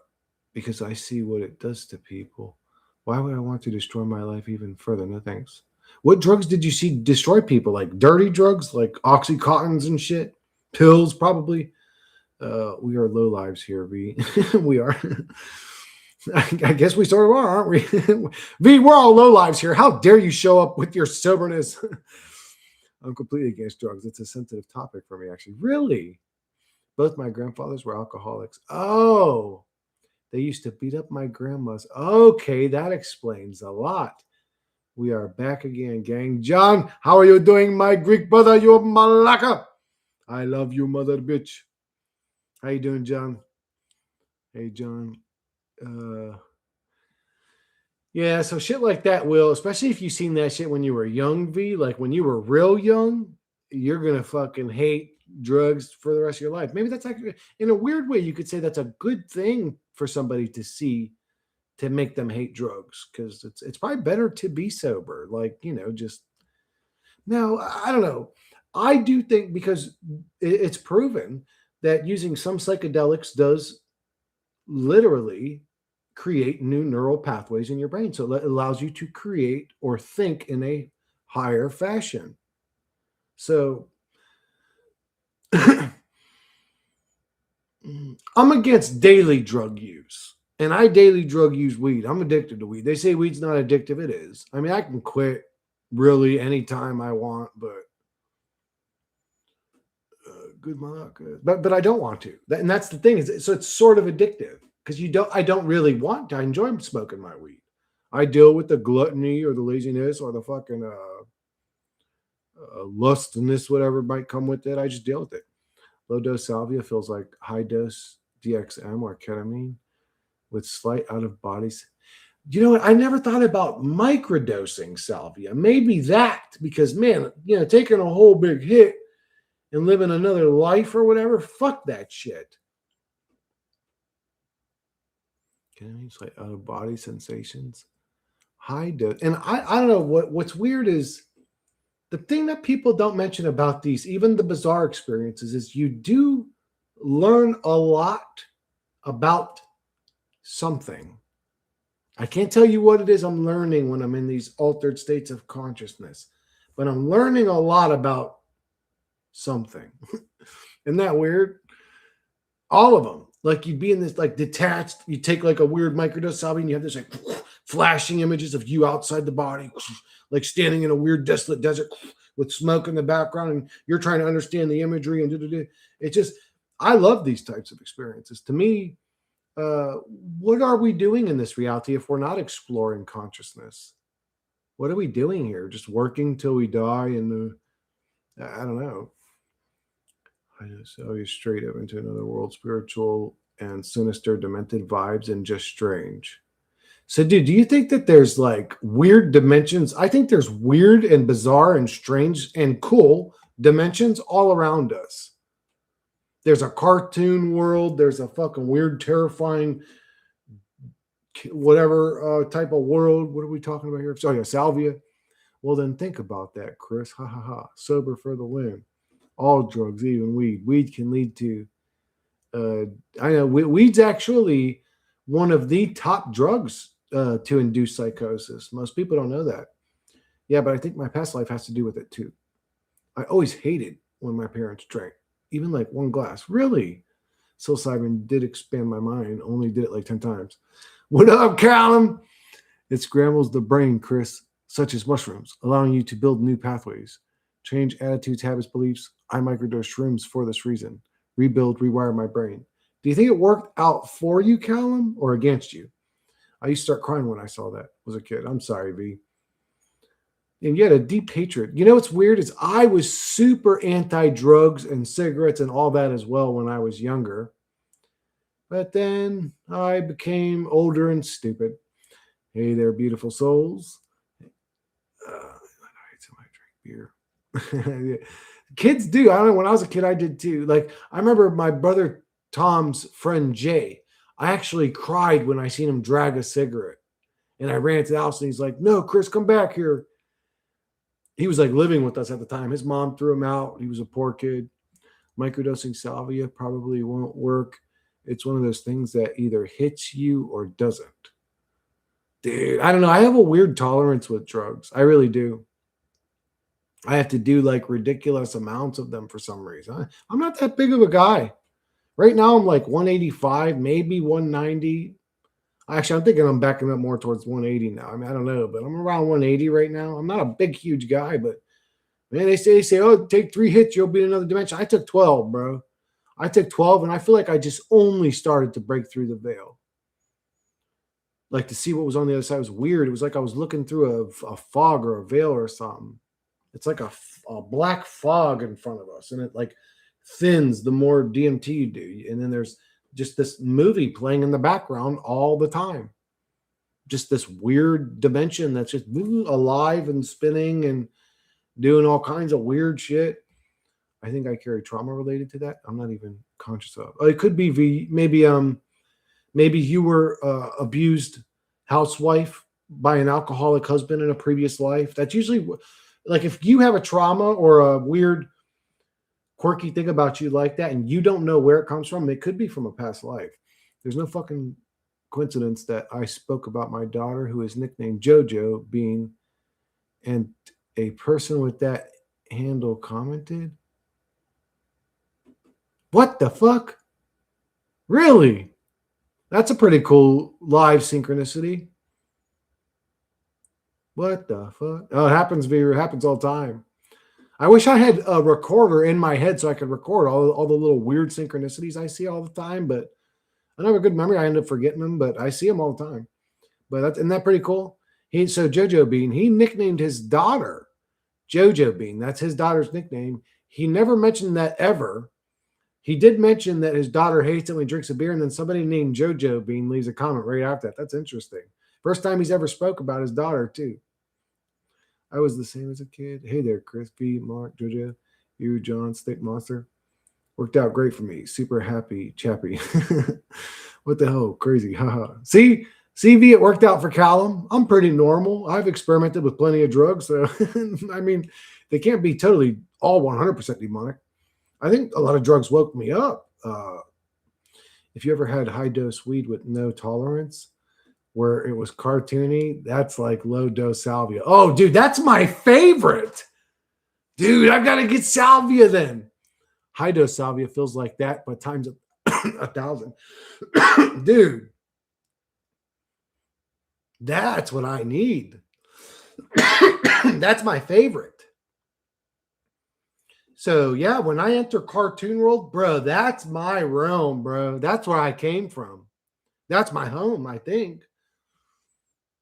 Because I see what it does to people. Why would I want to destroy my life even further? No thanks. What drugs did you see destroy people? Like dirty drugs, like Oxycontins and shit? Pills, probably. We are low lives here, V. We are. I guess we sort of are, aren't we? V, we're all low lives here. How dare you show up with your soberness? I'm completely against drugs. It's a sensitive topic for me, actually. Really? Both my grandfathers were alcoholics. Oh, they used to beat up my grandmas. Okay, that explains a lot. We are back again, gang. John, how are you doing, my Greek brother? You malaka. I love you, mother bitch. How you doing, John? Hey, John. Yeah, so shit like that will, especially if you've seen that shit when you were young, V, like when you were real young, you're gonna fucking hate drugs for the rest of your life. Maybe that's actually, in a weird way, you could say that's a good thing for somebody to see to make them hate drugs, because it's probably better to be sober. Like, just now, I don't know. I do think, because it's proven that using some psychedelics does literally create new neural pathways in your brain. So it allows you to create or think in a higher fashion. So I'm against daily drug use. And I daily drug use weed. I'm addicted to weed. They say weed's not addictive. It is. I mean, I can quit really anytime I want, but good luck. But I don't want to. And that's the thing. So it's sort of addictive. because I don't really want to. I enjoy smoking my weed. I deal with the gluttony or the laziness or the fucking lustness, whatever might come with it. I just deal with it. Low dose salvia feels like high dose DXM or ketamine with slight out of bodies. You know what? I never thought about microdosing salvia. Maybe that, because man, taking a whole big hit and living another life or whatever, fuck that shit. Ketamine, slight out of body sensations, high dose, and I don't know what's weird is the thing that people don't mention about these, even the bizarre experiences, is you do learn a lot about something. I can't tell you what it is I'm learning when I'm in these altered states of consciousness, but I'm learning a lot about something. Isn't that weird? All of them. Like you'd be in this like detached, you take like a weird microdose salvia and you have this like flashing images of you outside the body, like standing in a weird desolate desert with smoke in the background, and you're trying to understand the imagery and it just, I love these types of experiences. To me, what are we doing in this reality if we're not exploring consciousness? What are we doing here? Just working till we die I don't know. I just sell you straight up into another world, spiritual and sinister, demented vibes, and just strange. So, dude, do you think that there's like weird dimensions? I think there's weird and bizarre and strange and cool dimensions all around us. There's a cartoon world. There's a fucking weird, terrifying, whatever type of world. What are we talking about here? So, yeah, salvia. Well, then think about that, Chris. Ha ha ha. Sober for the win. All drugs, even weed. Weed can lead to, I know, weed's actually one of the top drugs to induce psychosis. Most people don't know that. Yeah, but I think my past life has to do with it too. I always hated when my parents drank, even like one glass. Really? Psilocybin did expand my mind, only did it like 10 times. What up, Callum? It scrambles the brain, Chris, such as mushrooms, allowing you to build new pathways, change attitudes, habits, beliefs. I microdose shrooms for this reason. Rebuild, rewire my brain. Do you think it worked out for you, Callum, or against you? I used to start crying when I saw that as a kid. I'm sorry, V. And you had a deep hatred. You know what's weird is I was super anti-drugs and cigarettes and all that as well when I was younger. But then I became older and stupid. Hey there, beautiful souls. I drink beer. Kids do. I don't know. When I was a kid, I did too. Like, I remember my brother Tom's friend Jay. I actually cried when I seen him drag a cigarette. And I ran to the house and he's like, no, Chris, come back here. He was like living with us at the time. His mom threw him out. He was a poor kid. Microdosing salvia probably won't work. It's one of those things that either hits you or doesn't. Dude, I don't know. I have a weird tolerance with drugs. I really do. I have to do like ridiculous amounts of them for some reason. I'm not that big of a guy. Right now, I'm like 185, maybe 190. Actually, I'm thinking I'm backing up more towards 180 now. I mean, I don't know, but I'm around 180 right now. I'm not a big, huge guy, but man, they say, oh, take 3 hits, you'll be in another dimension. I took 12, bro. I took 12, and I feel like I just only started to break through the veil. Like to see what was on the other side was weird. It was like I was looking through a fog or a veil or something. It's like a black fog in front of us, and it like thins the more DMT you do. And then there's just this movie playing in the background all the time. Just this weird dimension that's just alive and spinning and doing all kinds of weird shit. I think I carry trauma related to that. I'm not even conscious of. It could be maybe you were abused housewife by an alcoholic husband in a previous life. That's usually like if you have a trauma or a weird quirky thing about you like that and you don't know where it comes from, it could be from a past life. There's no fucking coincidence that I spoke about my daughter, who is nicknamed JoJo, being, and a person with that handle commented. What the fuck? Really? That's a pretty cool live synchronicity. What the fuck? Oh, it happens, Vera. It happens all the time. I wish I had a recorder in my head so I could record all the little weird synchronicities I see all the time, but I don't have a good memory. I end up forgetting them, but I see them all the time. But isn't that pretty cool? So Jojo Bean, he nicknamed his daughter Jojo Bean. That's his daughter's nickname. He never mentioned that ever. He did mention that his daughter hates it when he drinks a beer, and then somebody named Jojo Bean leaves a comment right after that. That's interesting. First time he's ever spoke about his daughter, too. I was the same as a kid. Hey there, Chris B, Mark, Jojo, you, John, Stick Monster. Worked out great for me. Super happy, chappy. What the hell? Crazy. Haha. See, CV, it worked out for Callum. I'm pretty normal. I've experimented with plenty of drugs. So, I mean, they can't be totally all 100% demonic. I think a lot of drugs woke me up. If you ever had high dose weed with no tolerance, where it was cartoony, that's like low dose salvia. Oh, dude, that's my favorite. Dude, I've got to get salvia then. High dose salvia feels like that, but times 1,000. Dude, that's what I need. That's my favorite. So, yeah, when I enter cartoon world, bro, that's my realm, bro. That's where I came from. That's my home, I think.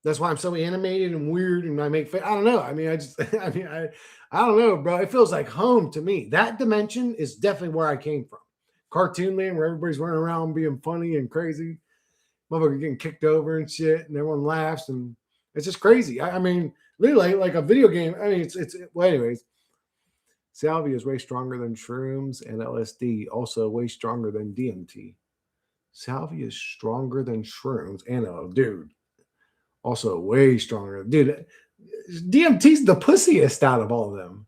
That's why I'm so animated and weird, and I make. I don't know. I mean, I don't know, bro. It feels like home to me. That dimension is definitely where I came from. Cartoon land, where everybody's running around being funny and crazy, motherfucker getting kicked over and shit, and everyone laughs, and it's just crazy. I mean, literally like a video game. I mean, it's well, anyways. Salvia is way stronger than shrooms, and LSD also way stronger than DMT. Salvia is stronger than shrooms, and dude. Also, way stronger. Dude, DMT's the pussiest out of all of them.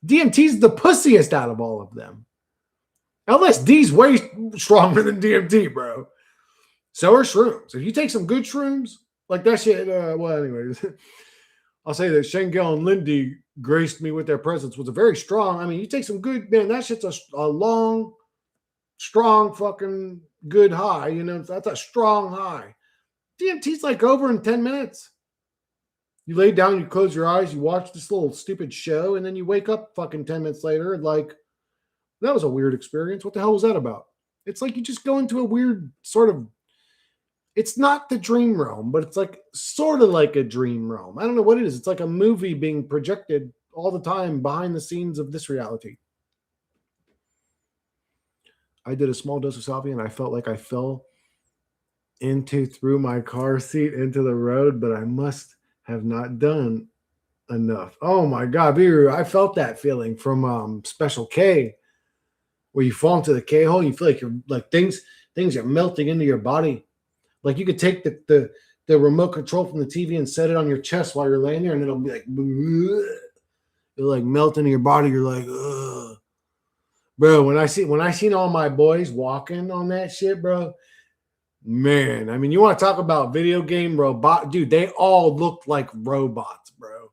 DMT's the pussiest out of all of them. LSD's way stronger than DMT, bro. So are shrooms. If you take some good shrooms, like that shit, well, anyways, I'll say that Shengel and Lindy graced me with their presence. Was a very strong. I mean, you take some good, man, that shit's a long, strong, fucking good high. You know, that's a strong high. DMT's like over in 10 minutes. You lay down, you close your eyes, you watch this little stupid show, and then you wake up fucking 10 minutes later and like, that was a weird experience. What the hell was that about? It's like you just go into a weird sort of, it's not the dream realm, but it's like sort of like a dream realm. I don't know what it is. It's like a movie being projected all the time behind the scenes of this reality. I did a small dose of salvia and I felt like I fell through my car seat into the road, but I must have not done enough. Oh my God, Biru, I felt that feeling from Special K, where you fall into the K hole and you feel like you're like things are melting into your body. Like you could take the remote control from the TV and set it on your chest while you're laying there, and it'll be like, it'll like melt into your body. You're like, ugh. Bro, when I seen all my boys walking on that shit, bro, man, I mean, you want to talk about video game robot, dude, they all looked like robots, bro.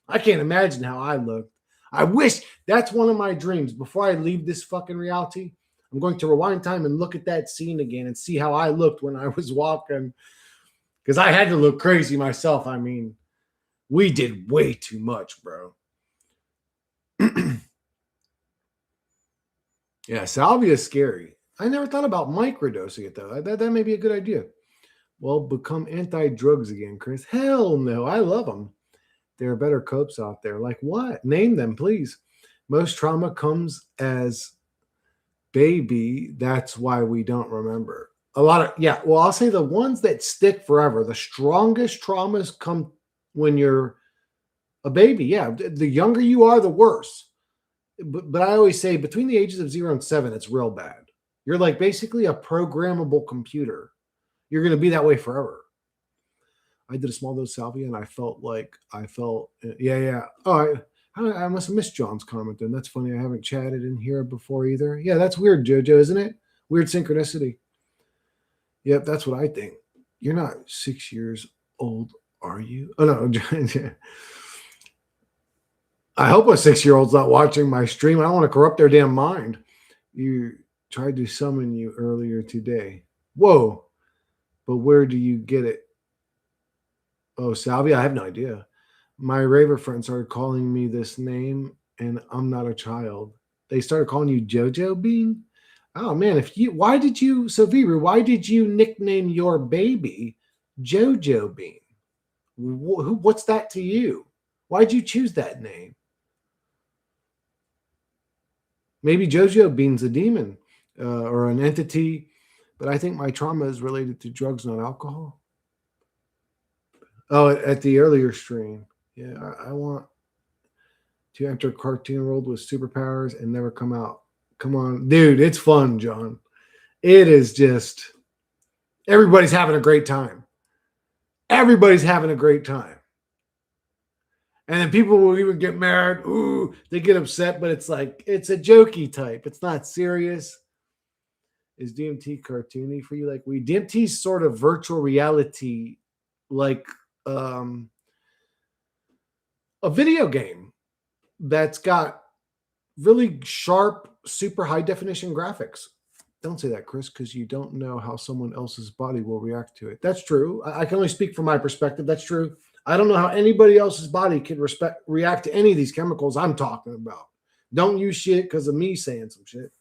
I can't imagine how I looked. I wish that's one of my dreams. Before I leave this fucking reality, I'm going to rewind time and look at that scene again and see how I looked when I was walking. Because I had to look crazy myself. I mean, we did way too much, bro. Yeah, salvia is scary. I never thought about microdosing it, though. That may be a good idea. Well, become anti-drugs again, Chris. Hell no. I love them. There are better copes out there. Like what? Name them, please. Most trauma comes as baby. That's why we don't remember. A lot of, yeah. Well, I'll say the ones that stick forever. The strongest traumas come when you're a baby. Yeah. The younger you are, the worse. But I always say between the ages of 0 and 7, it's real bad. You're like basically a programmable computer. You're going to be that way forever. I did a small dose of salvia and I felt, yeah. Oh, I must have missed John's comment then. That's funny. I haven't chatted in here before either. Yeah, that's weird, Jojo, isn't it? Weird synchronicity. Yep, that's what I think. You're not 6 years old, are you? Oh, no. I hope a 6-year-old's not watching my stream. I don't want to corrupt their damn mind. You tried to summon you earlier today. Whoa. But where do you get it? Oh, salvia? I have no idea. My raver friends started calling me this name, and I'm not a child. They started calling you Jojo Bean? Oh man, why did you nickname your baby JoJo Bean? What's that to you? Why'd you choose that name? Maybe JoJo Bean's a demon or an entity, but I think my trauma is related to drugs, not alcohol. Oh, at the earlier stream. Yeah, I want to enter a cartoon world with superpowers and never come out. Come on, dude, it's fun, John. It is just everybody's having a great time. Everybody's having a great time. And then people will even get mad. Ooh, they get upset, but it's like it's a jokey type. It's not serious. Is DMT cartoony for you? Like DMT's sort of virtual reality, like um, a video game that's got really sharp, super high definition graphics. Don't say that, Chris, because you don't know how someone else's body will react to it. That's true. I can only speak from my perspective. That's true. I don't know how anybody else's body can react to any of these chemicals I'm talking about. Don't use shit because of me saying some shit.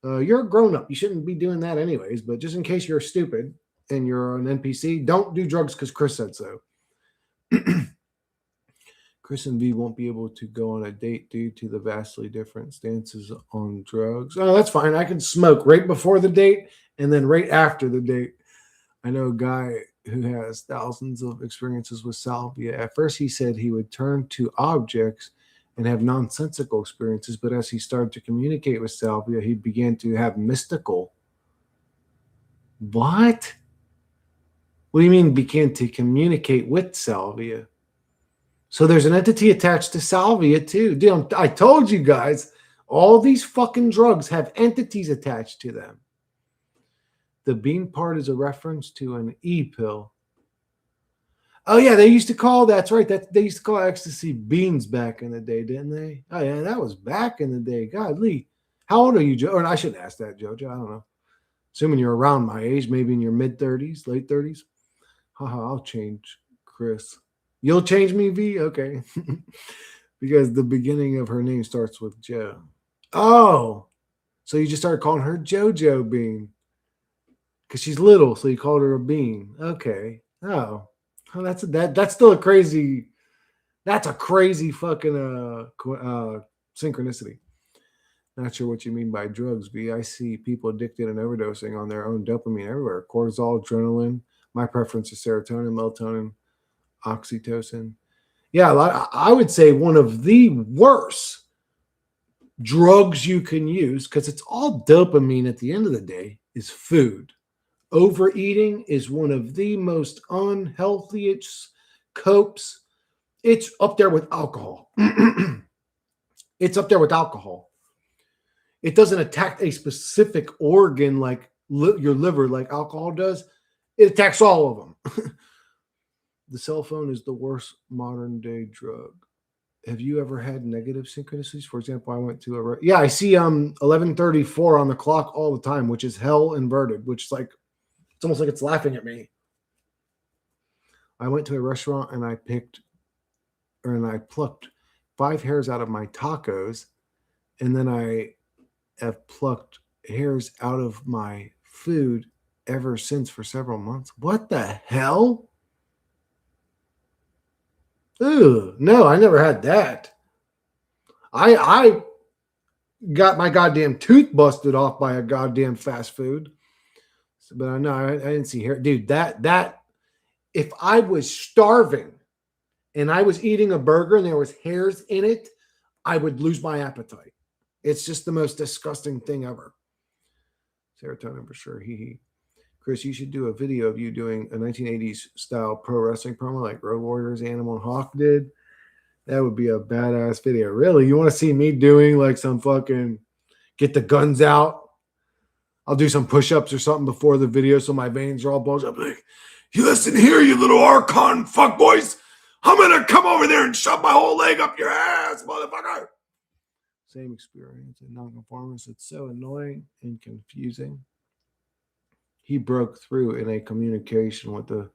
You're a grown up. You shouldn't be doing that anyways. But just in case you're stupid and you're an NPC, don't do drugs because Chris said so. Chris and V won't be able to go on a date due to the vastly different stances on drugs. Oh, that's fine. I can smoke right before the date and then right after the date. I know a guy who has thousands of experiences with salvia. At first, he said he would turn to objects and have nonsensical experiences, but as he started to communicate with salvia, he began to have mystical. What? What do you mean began to communicate with salvia? So there's an entity attached to salvia too. Dude, I told you guys, all these fucking drugs have entities attached to them. The bean part is a reference to an e-pill. Oh yeah, they used to call that's right. That they used to call ecstasy beans back in the day, didn't they? Oh yeah, that was back in the day. God, Lee, how old are you, Joe? Or I shouldn't ask that, Jojo. I don't know. Assuming you're around my age, maybe in your mid 30s, late 30s. Haha, I'll change, Chris. You'll change me, V? Okay. Because the beginning of her name starts with Joe. Oh, so you just started calling her JoJo Bean because she's little, so you called her a bean. Okay. Oh, that's still a crazy. That's a crazy fucking synchronicity. Not sure what you mean by drugs, V. I see people addicted and overdosing on their own dopamine everywhere. Cortisol, adrenaline. My preference is serotonin, melatonin, oxytocin. Yeah, I would say one of the worst drugs you can use, because it's all dopamine at the end of the day, is food. Overeating is one of the most unhealthiest copes. It's up there with alcohol. It's up there with alcohol. It doesn't attack a specific organ like your liver, like alcohol does. It attacks all of them. The cell phone is the worst modern day drug. Have you ever had negative synchronicities? For example, I went to I see 11:34 on the clock all the time, which is hell inverted, which is like it's almost like it's laughing at me. I went to a restaurant and I plucked 5 hairs out of my tacos, and then I have plucked hairs out of my food ever since for several months. What the hell? Ooh, no, I never had that. I got my goddamn tooth busted off by a goddamn fast food. But I know I didn't see hair. Dude, that if I was starving and I was eating a burger and there was hairs in it, I would lose my appetite. It's just the most disgusting thing ever. Serotonin for sure. Hee. Chris, you should do a video of you doing a 1980s style pro wrestling promo like Road Warriors, Animal, and Hawk did. That would be a badass video. Really? You want to see me doing like some fucking get the guns out? I'll do some push-ups or something before the video so my veins are all bulged up. Like, you listen here, you little Archon fuckboys. I'm going to come over there and shove my whole leg up your ass, motherfucker. Same experience in nonconformist. It's so annoying and confusing. He broke through in a communication with the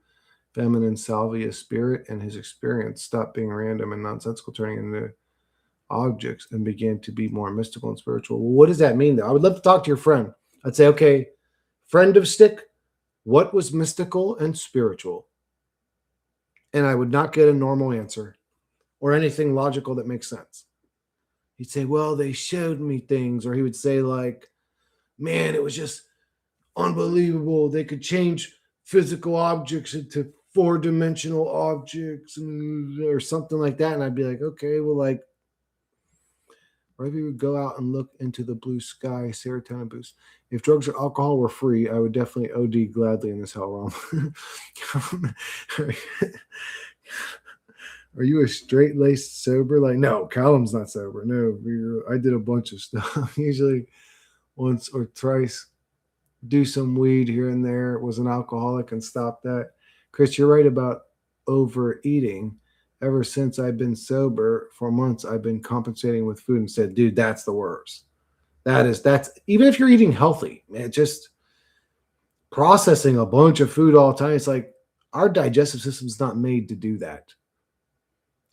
feminine salvia spirit, and his experience stopped being random and nonsensical, turning into objects and began to be more mystical and spiritual. Well, what does that mean, though? I would love to talk to your friend. I'd say, okay, friend of Stick, what was mystical and spiritual? And I would not get a normal answer or anything logical that makes sense. He'd say, well, they showed me things. Or he would say, like, man, it was just unbelievable. They could change physical objects into four-dimensional objects or something like that. And I'd be like, okay, well, like, or if you would go out and look into the blue sky, serotonin boost. If drugs or alcohol were free, I would definitely OD gladly in this hell realm. Are you a straight laced sober? Like, no, Callum's not sober. No, I did a bunch of stuff. Usually once or twice, do some weed here and there. Was an alcoholic and stopped that. Chris, you're right about overeating. Ever since I've been sober for months, I've been compensating with food and said, dude, that's the worst. That's even if you're eating healthy, man, just processing a bunch of food all the time. It's like our digestive system's not made to do that.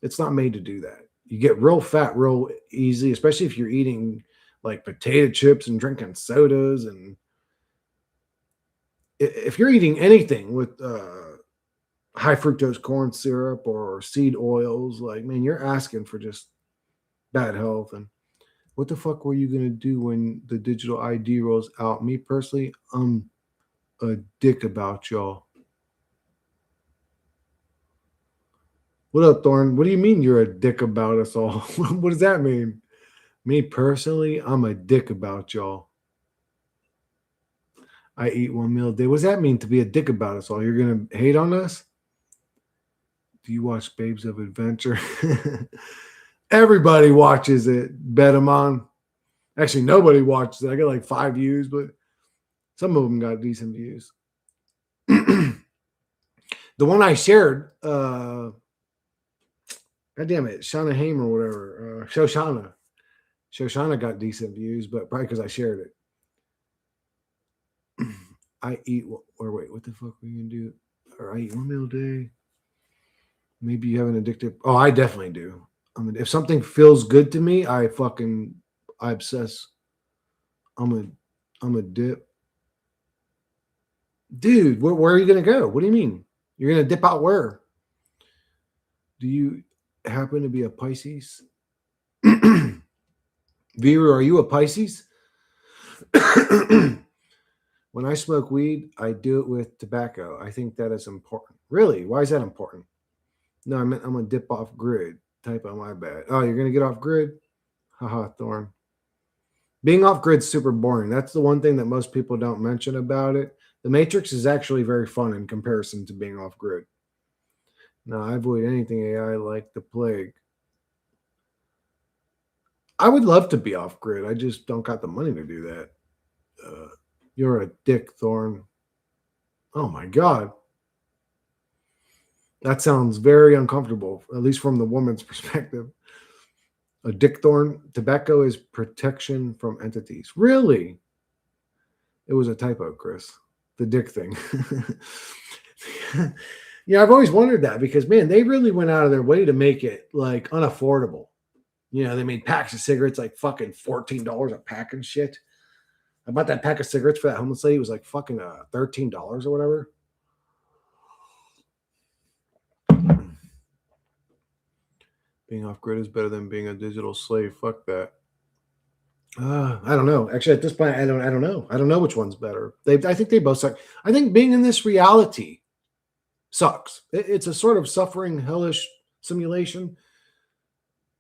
It's not made to do that. You get real fat real easy, especially if you're eating like potato chips and drinking sodas. And if you're eating anything with high fructose corn syrup or seed oils, like, man, you're asking for just bad health. And what the fuck were you going to do when the digital ID rolls out? Me personally, I'm a dick about y'all. What up, Thorn? What do you mean you're a dick about us all? What does that mean? Me personally, I'm a dick about y'all. I eat one meal a day. What does that mean to be a dick about us all? You're going to hate on us? Do you watch Babes of Adventure? Everybody watches it. Bet them on. Actually, nobody watches it. I got like 5 views, but some of them got decent views. The one I shared, God damn it, Shauna Haim or whatever, Shoshana. Shoshana got decent views, but probably because I shared it. I eat, or wait, what the fuck are you going to do? Or I eat one meal a day. Maybe you have an addictive. Oh, I definitely do. I mean, if something feels good to me, I obsess. I'm a dip. Dude, where are you going to go? What do you mean? You're going to dip out where? Do you happen to be a Pisces? Vera, are you a Pisces? When I smoke weed, I do it with tobacco. I think that is important. Really? Why is that important? No, I meant I'm going to dip off grid. Type on my bad. Oh, you're going to get off grid? Haha, Thorn. Being off grid's super boring. That's the one thing that most people don't mention about it. The Matrix is actually very fun in comparison to being off grid. Now, I avoid anything AI like the plague. I would love to be off grid. I just don't got the money to do that. You're a dick, Thorn. Oh my God. That sounds very uncomfortable, at least from the woman's perspective. A dick thorn. Tobacco is protection from entities. Really? It was a typo, Chris. The dick thing. Yeah, I've always wondered that because, man, they really went out of their way to make it like unaffordable. You know, they made packs of cigarettes like fucking $14 a pack and shit. I bought that pack of cigarettes for that homeless lady. It was like fucking $13 or whatever. Being off grid is better than being a digital slave. Fuck that. I don't know. Actually, at this point, I don't know. I don't know which one's better. I think they both suck. I think being in this reality sucks. It's a sort of suffering, hellish simulation.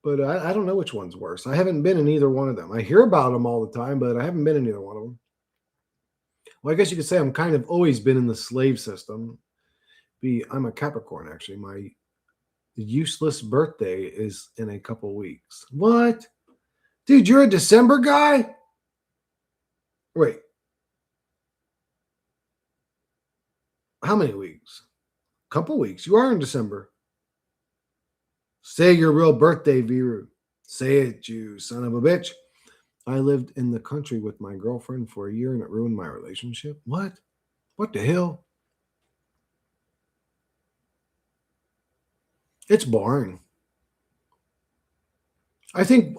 But I don't know which one's worse. I haven't been in either one of them. I hear about them all the time, but I haven't been in either one of them. Well, I guess you could say I'm kind of always been in the slave system. I'm a Capricorn, actually. My useless birthday is in a couple weeks. What? Dude, you're a December guy? Wait. How many weeks? Couple weeks. You are in December. Say your real birthday, Viru. Say it, you son of a bitch. I lived in the country with my girlfriend for a year and it ruined my relationship. What? What the hell? It's boring. I think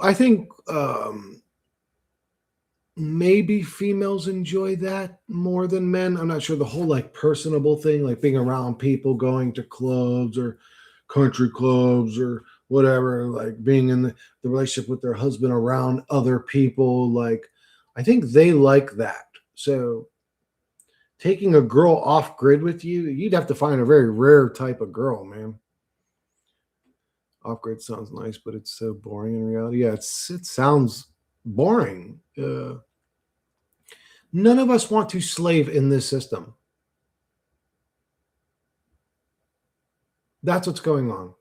maybe females enjoy that more than men. I'm not sure the whole like personable thing, like being around people, going to clubs or country clubs or whatever, like being in the relationship with their husband around other people. Like, I think they like that. So taking a girl off grid with you, you'd have to find a very rare type of girl, man. Off grid sounds nice, but it's so boring in reality. Yeah, it sounds boring. None of us want to slave in this system. That's what's going on.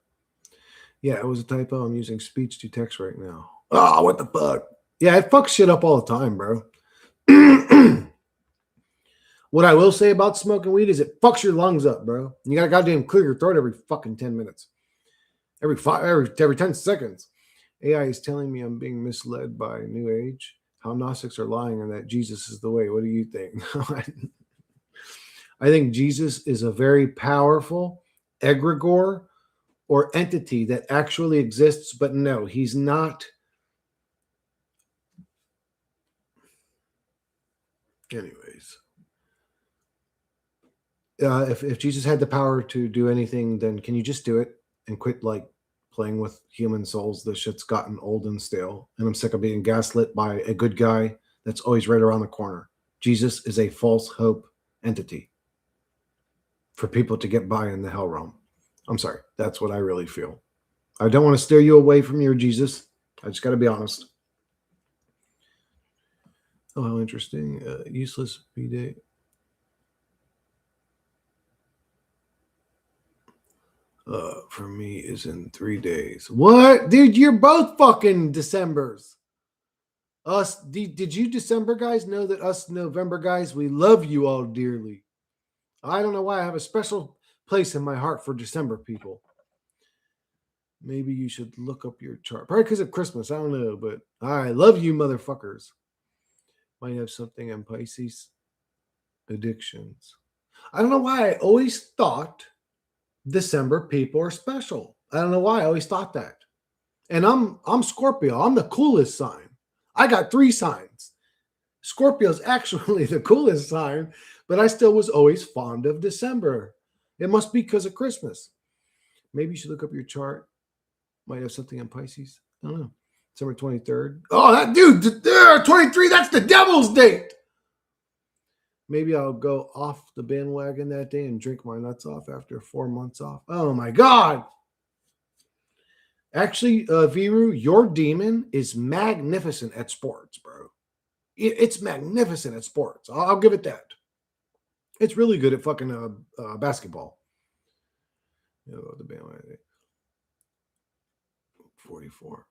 Yeah, it was a typo. I'm using speech to text right now. Oh, what the fuck? Yeah, it fucks shit up all the time, bro. What I will say about smoking weed is it fucks your lungs up, bro. You gotta goddamn clear your throat every fucking 10 minutes. Every 10 seconds. AI is telling me I'm being misled by New Age. How Gnostics are lying and that Jesus is the way. What do you think? I think Jesus is a very powerful egregore or entity that actually exists, but no, he's not. Anyways, if Jesus had the power to do anything, then can you just do it and quit like playing with human souls? This shit's gotten old and stale, and I'm sick of being gaslit by a good guy that's always right around the corner. Jesus is a false hope entity for people to get by in the hell realm. I'm sorry, that's what I really feel. I don't want to steer you away from your Jesus. I just got to be honest. Oh, how interesting. Useless B-Day. For me is in 3 days. What? Dude, you're both fucking Decembers. Us, did you December guys know that us November guys, we love you all dearly. I don't know why I have a special place in my heart for December people. Maybe you should look up your chart. Probably because of Christmas. I don't know, but I love you motherfuckers. Might have something in Pisces. Addictions. I don't know why I always thought December people are special. I don't know why I always thought that. And I'm Scorpio. I'm the coolest sign. I got 3 signs. Scorpio's actually the coolest sign, but I still was always fond of December. It must be because of Christmas. Maybe you should look up your chart. Might have something in Pisces. I don't know. December 23rd. Oh, that dude, 23, that's the devil's date. Maybe I'll go off the bandwagon that day and drink my nuts off after 4 months off. Oh my God. Actually, Viru, your demon is magnificent at sports, bro. It's magnificent at sports. I'll give it that. It's really good at fucking basketball. The bandwagon. 44.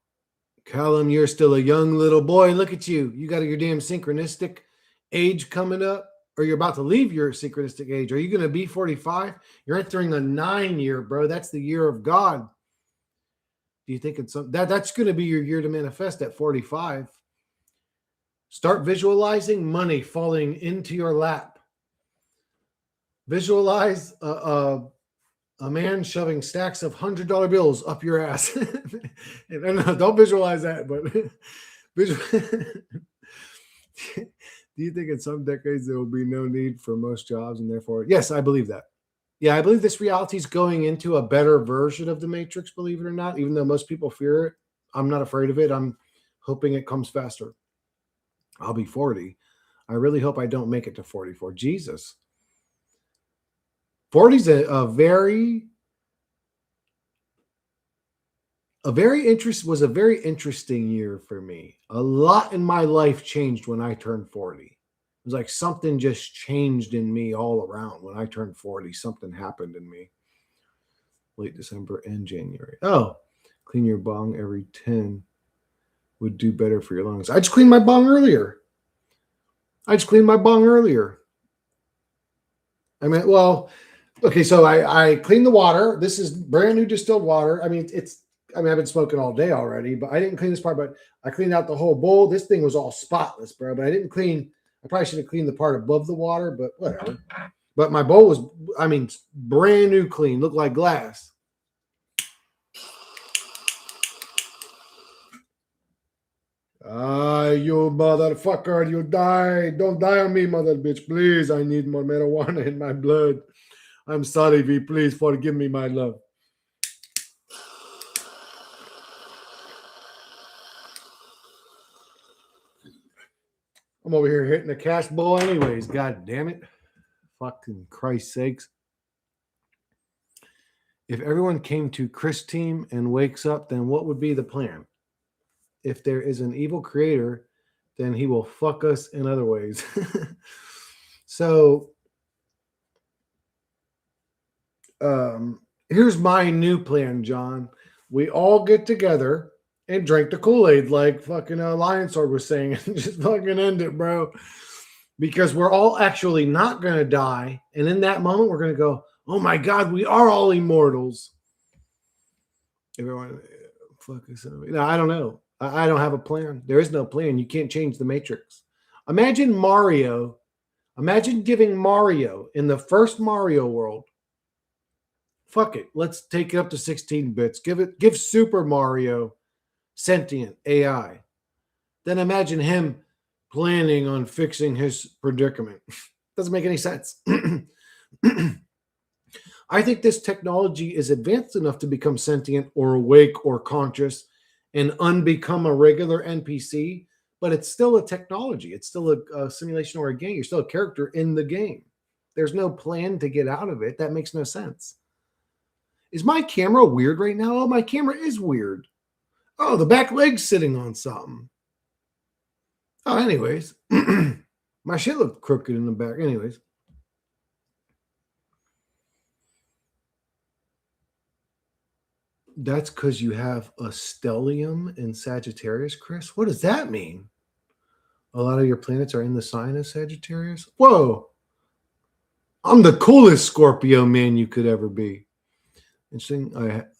Callum, you're still a young little boy. Look at you. You got your damn synchronistic age coming up, or you're about to leave your synchronistic age. Are you going to be 45? You're entering a 9 year, bro. That's the year of God. Do you think it's that's going to be your year to manifest at 45? Start visualizing money falling into your lap. Visualize a man shoving stacks of $100 bills up your ass. No, don't visualize that, but do you think in some decades there will be no need for most jobs and therefore, yes, I believe that. Yeah, I believe this reality is going into a better version of the Matrix, believe it or not, even though most people fear it. I'm not afraid of it. I'm hoping it comes faster. I'll be 40. I really hope I don't make it to 44. Jesus. 40 is a very interesting year for me. A lot in my life changed when I turned 40. It was like something just changed in me all around. When I turned 40, something happened in me. Late December and January. Oh, clean your bong every 10 would do better for your lungs. I just cleaned my bong earlier. I mean, well, okay, so I cleaned the water. This is brand new distilled water. I mean, I've been smoking all day already, but I didn't clean this part, but I cleaned out the whole bowl. This thing was all spotless, bro, but I didn't clean. I probably should have cleaned the part above the water, but whatever. But my bowl was, brand new clean, looked like glass. Ah, you motherfucker, you die. Don't die on me, mother bitch. Please, I need more marijuana in my blood. I'm sorry, V. Please forgive me, my love. I'm over here hitting the cash bowl anyways. God damn it. Fucking Christ sakes. If everyone came to Chris' team and wakes up, then what would be the plan? If there is an evil creator, then he will fuck us in other ways. So, here's my new plan, John. We all get together and drink the Kool-Aid like fucking Lion Sword was saying and just fucking end it, bro. Because we're all actually not going to die. And in that moment, we're going to go, oh my God, we are all immortals. Everyone, fuck is no, I don't know. I don't have a plan. There is no plan. You can't change the Matrix. Imagine Mario. Imagine giving Mario in the first Mario world. Fuck it. Let's take it up to 16 bits. Give Super Mario sentient AI. Then imagine him planning on fixing his predicament. Doesn't make any sense. I think this technology is advanced enough to become sentient or awake or conscious and unbecome a regular NPC, but it's still a technology. It's still a simulation or a game. You're still a character in the game. There's no plan to get out of it. That makes no sense. Is my camera weird right now? Oh, my camera is weird. Oh, the back leg's sitting on something. Oh, anyways. My shit looked crooked in the back. Anyways. That's because you have a stellium in Sagittarius, Chris. What does that mean? A lot of your planets are in the sign of Sagittarius? Whoa. I'm the coolest Scorpio man you could ever be. Interesting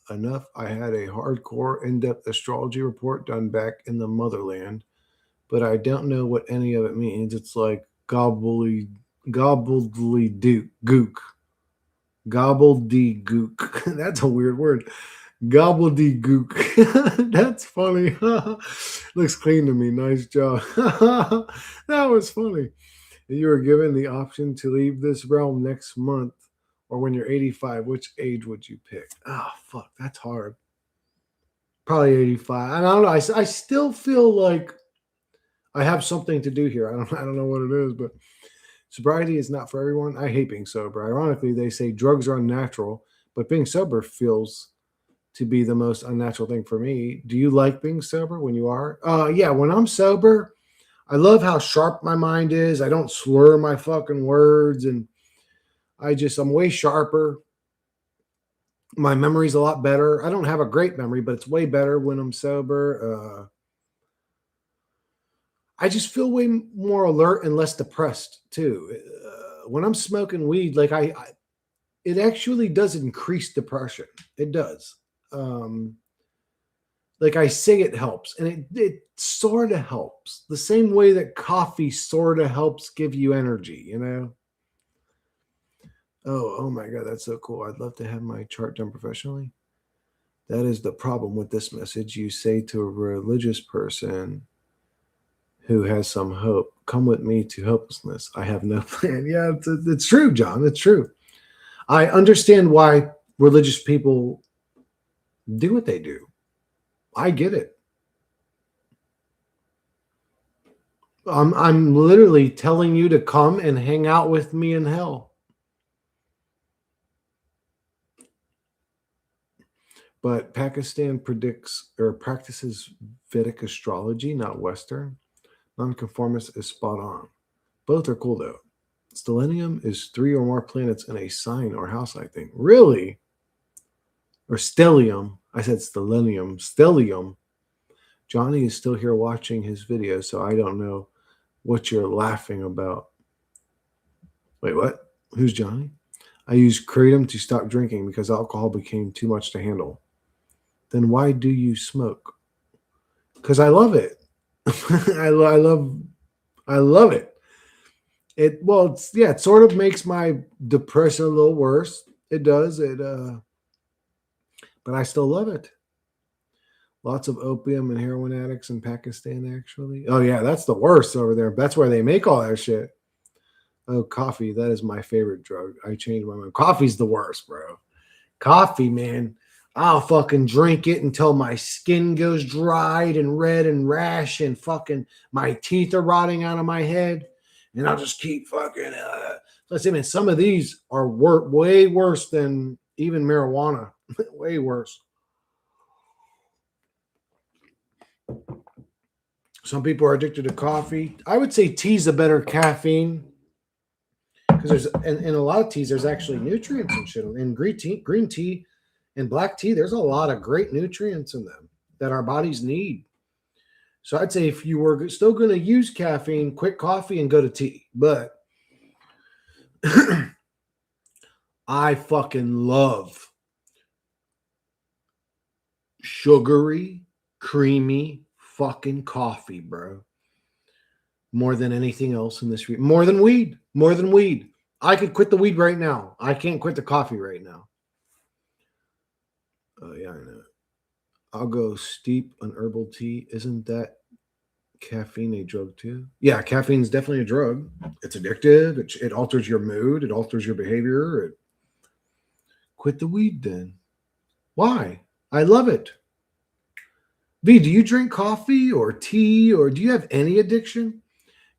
enough, I had a hardcore in-depth astrology report done back in the motherland, but I don't know what any of it means. It's like gobbledygook. Gobbledygook. That's a weird word. Gobbledygook. That's funny. Looks clean to me. Nice job. That was funny. You were given the option to leave this realm next month or when you're 85. Which age would you pick? Oh, fuck. That's hard. Probably 85. I don't know. I still feel like I have something to do here. I don't know what it is, but sobriety is not for everyone. I hate being sober. Ironically, they say drugs are unnatural, but being sober feels to be the most unnatural thing for me. Do you like being sober when you are? Yeah, when I'm sober, I love how sharp my mind is. I don't slur my fucking words, and I'm way sharper. My memory's a lot better. I don't have a great memory, but it's way better when I'm sober. I just feel way more alert and less depressed too. When I'm smoking weed, like it actually does increase depression. It does. Like I say, it helps, and it sort of helps the same way that coffee sort of helps give you energy, you know? Oh my God, that's so cool. I'd love to have my chart done professionally. That is the problem with this message. You say to a religious person who has some hope, come with me to hopelessness. I have no plan. Yeah, it's true, John. It's true. I understand why religious people do what they do. I get it. I'm literally telling you to come and hang out with me in hell. But Pakistan predicts or practices Vedic astrology, not Western. Nonconformist is spot on. Both are cool though. Stellium is 3 or more planets in a sign or house, I think. Really? Or stellium. I said stellium. Stellium. Johnny is still here watching his video, so I don't know what you're laughing about. Wait, what? Who's Johnny? I used kratom to stop drinking because alcohol became too much to handle. Then why do you smoke? Because I love it. I love it. It sort of makes my depression a little worse. It does. But I still love it. Lots of opium and heroin addicts in Pakistan, actually. Oh, yeah, that's the worst over there. That's where they make all that shit. Oh, coffee. That is my favorite drug. I changed my mind. Coffee's the worst, bro. Coffee, man. I'll fucking drink it until my skin goes dried and red and rash and fucking my teeth are rotting out of my head. And I'll just keep fucking. Let's say, man, some of these are way worse than even marijuana. Way worse. Some people are addicted to coffee. I would say tea's a better caffeine because there's in a lot of teas there's actually nutrients and shit. In green tea, and black tea, there's a lot of great nutrients in them that our bodies need. So I'd say if you were still going to use caffeine, quit coffee and go to tea. But I fucking love sugary, creamy fucking coffee, bro. More than anything else in this more than weed. More than weed. I could quit the weed right now. I can't quit the coffee right now. Oh, yeah, I know. I'll go steep on herbal tea. Isn't that caffeine a drug too? Yeah, caffeine is definitely a drug. It's addictive. It alters your mood. It alters your behavior. Quit the weed then. Why? I love it. V, do you drink coffee or tea or do you have any addiction?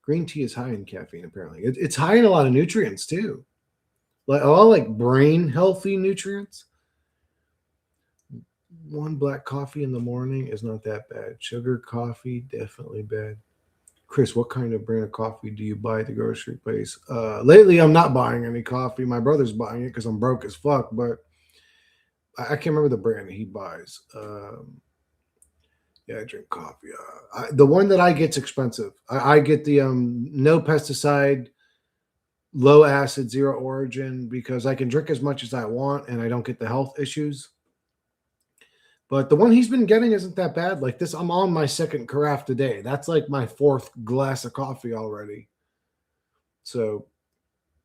Green tea is high in caffeine, apparently. It's high in a lot of nutrients too. Like brain healthy nutrients. One black coffee in the morning is not that bad. Sugar coffee, definitely bad. Chris, what kind of brand of coffee do you buy at the grocery place? Lately, I'm not buying any coffee. My brother's buying it because I'm broke as fuck, but I can't remember the brand that he buys. Yeah, I drink coffee. The one that I get's expensive. I get the no pesticide, low acid, zero origin because I can drink as much as I want and I don't get the health issues. But the one he's been getting isn't that bad. Like this, I'm on my second carafe today. That's like my fourth glass of coffee already. So,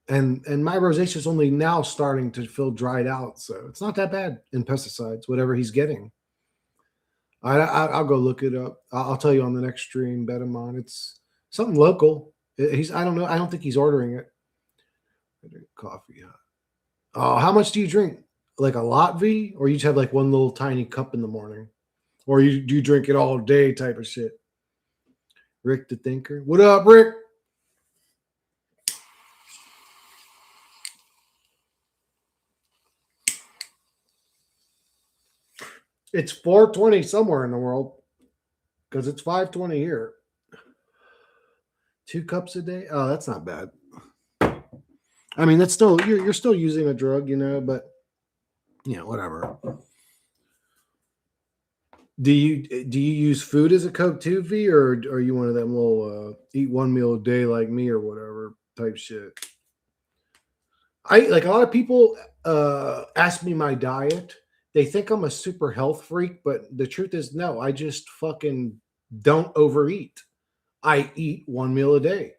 and my rosacea is only now starting to feel dried out. So it's not that bad in pesticides, whatever he's getting. I'll go look it up. I'll tell you on the next stream. Bet him on. It's something local. I don't know. I don't think he's ordering it. I drink coffee. Oh, how much do you drink? Like a lot, V, or you just have like one little tiny cup in the morning, or do you drink it all day type of shit? Rick the Thinker, what up, Rick? It's 4:20 somewhere in the world because it's 5:20 here. 2 cups a day? Oh, that's not bad. I mean, that's still you're still using a drug, but whatever. Do you use food as a coke too, V, or are you one of them little eat one meal a day like me or whatever type shit? I like a lot of people ask me my diet. They think I'm a super health freak, but the truth is no, I just fucking don't overeat. I eat one meal a day,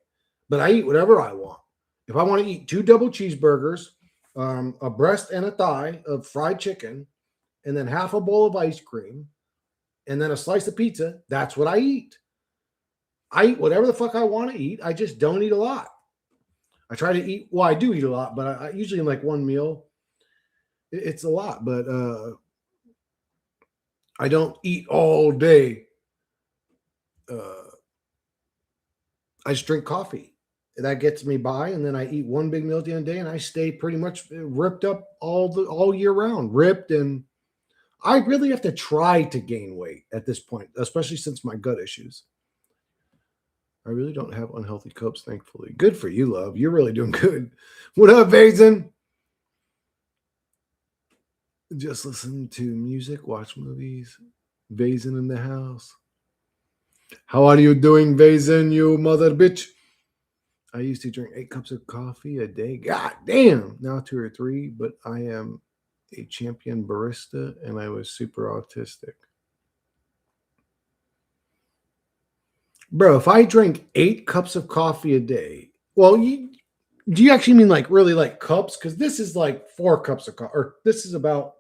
but I eat whatever I want. If I want to eat 2 double cheeseburgers, a breast and a thigh of fried chicken, and then half a bowl of ice cream, and then a slice of pizza, that's what I eat. I eat whatever the fuck I want to eat. I just don't eat a lot. I try to eat. Well, I do eat a lot, but I usually in like one meal. It's a lot, but I don't eat all day. I just drink coffee. That gets me by, and then I eat one big meal at the end of the day, and I stay pretty much ripped up all year round, ripped. And I really have to try to gain weight at this point, especially since my gut issues. I really don't have unhealthy copes, thankfully. Good for you, love. You're really doing good. What up, Vazen? Just listen to music, watch movies. Vazen in the house. How are you doing, Vazen, you mother bitch? I used to drink 8 cups of coffee a day. God damn. Now 2 or 3, but I am a champion barista and I was super autistic. Bro, if I drink 8 cups of coffee a day, well, do you actually mean like really like cups? Because this is like 4 cups of coffee, or this is about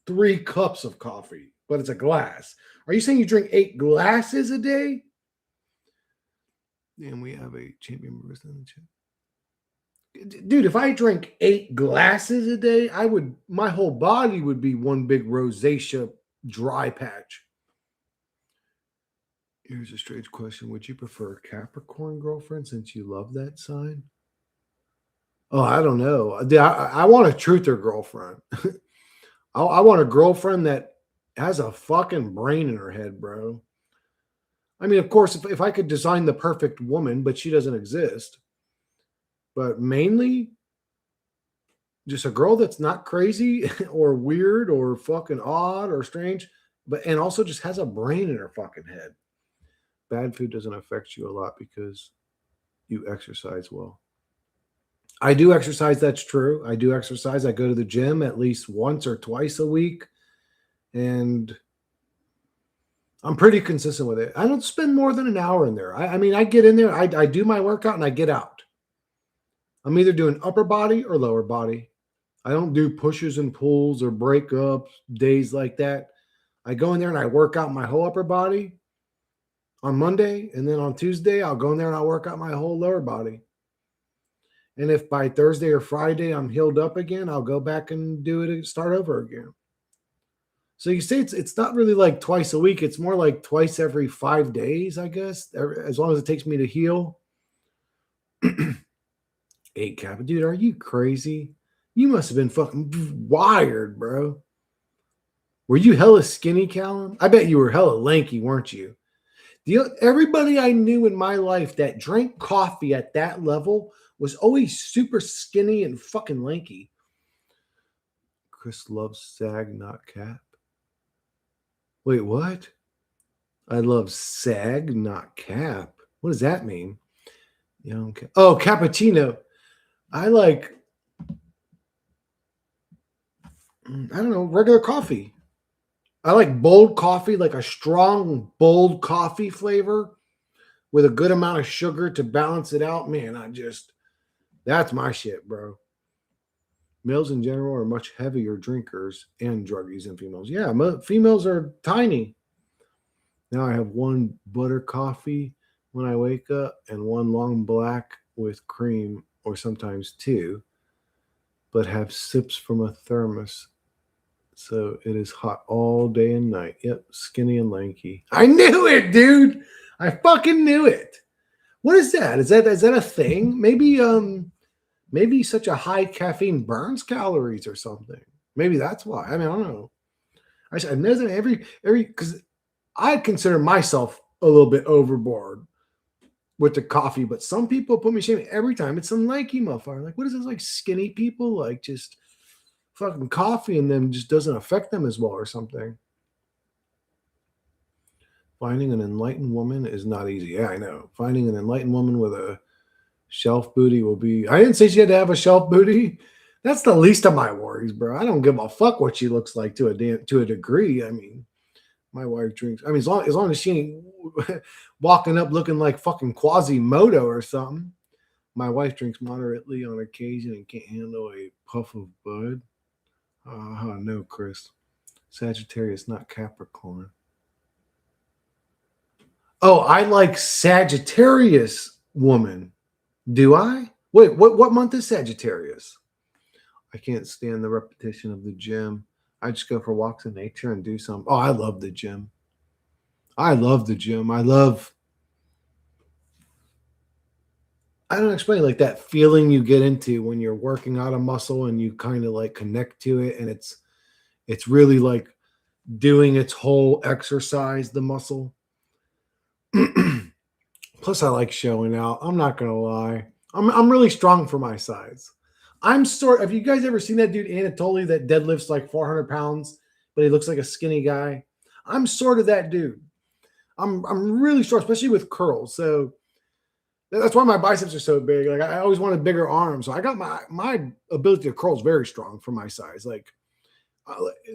3 cups of coffee. but it's a glass. Are you saying you drink 8 glasses a day? And we have a champion barista in the chat. Dude, if I drink 8 glasses a day, my whole body would be one big rosacea dry patch. Here's a strange question. Would you prefer a Capricorn girlfriend since you love that sign? Oh, I don't know. I want a truther girlfriend. I want a girlfriend that has a fucking brain in her head, bro. I mean, of course, if I could design the perfect woman, but she doesn't exist. But mainly, just a girl that's not crazy or weird or fucking odd or strange, and also just has a brain in her fucking head. Bad food doesn't affect you a lot because you exercise well. I do exercise. That's true. I do exercise. I go to the gym at least once or twice a week, and I'm pretty consistent with it. I don't spend more than an hour in there. I mean, I get in there, I do my workout, and I get out. I'm either doing upper body or lower body. I don't do pushes and pulls or breakups, days like that. I go in there and I work out my whole upper body on Monday, and then on Tuesday, I'll go in there and I'll work out my whole lower body. And if by Thursday or Friday I'm healed up again, I'll go back and do it and start over again. So you say it's not really like twice a week. It's more like twice every 5 days, I guess, as long as it takes me to heal. 8 Kappa. Dude, are you crazy? You must have been fucking wired, bro. Were you hella skinny, Callum? I bet you were hella lanky, weren't you? Everybody I knew in my life that drank coffee at that level was always super skinny and fucking lanky. Chris loves sag, not cap. Wait, what? I love sag, not cap. What does that mean? Oh, cappuccino. I like, I don't know, regular coffee. I like bold coffee, like a strong, bold coffee flavor with a good amount of sugar to balance it out. Man, that's my shit, bro. Males in general are much heavier drinkers and druggies than females. Yeah, females are tiny. Now I have one butter coffee when I wake up and one long black with cream, or sometimes 2, but have sips from a thermos. So it is hot all day and night. Yep, skinny and lanky. I knew it, dude. I fucking knew it. What is that? Is that a thing? Maybe such a high caffeine burns calories or something. Maybe that's why. I mean, I don't know. I imagine every because I consider myself a little bit overboard with the coffee, but some people put me shame every time. It's some lanky motherfucker. Like, what is this? Like skinny people, like just fucking coffee and them just doesn't affect them as well or something. Finding an enlightened woman is not easy. Yeah, I know. Finding an enlightened woman with a shelf booty will be. I didn't say she had to have a shelf booty. That's the least of my worries, bro. I don't give a fuck what she looks like to a degree. I mean, my wife drinks. I mean, as long as she ain't walking up looking like fucking Quasimodo or something. My wife drinks moderately on occasion and can't handle a puff of bud. No, Chris. Sagittarius, not Capricorn. Oh, I like Sagittarius woman. Do I? Wait, what month is Sagittarius? I can't stand the repetition of the gym. I just go for walks in nature and do some. Oh, I love the gym. I love the gym. I don't explain, like that feeling you get into when you're working out a muscle and you kind of like connect to it, and it's really like doing its whole exercise, the muscle. Plus, I like showing out. I'm not gonna lie. I'm really strong for my size. Have you guys ever seen that dude Anatoly that deadlifts like 400 pounds, but he looks like a skinny guy? I'm sort of that dude. I'm really short, especially with curls. So that's why my biceps are so big. Like I always wanted bigger arms. So I got my ability to curl is very strong for my size. Like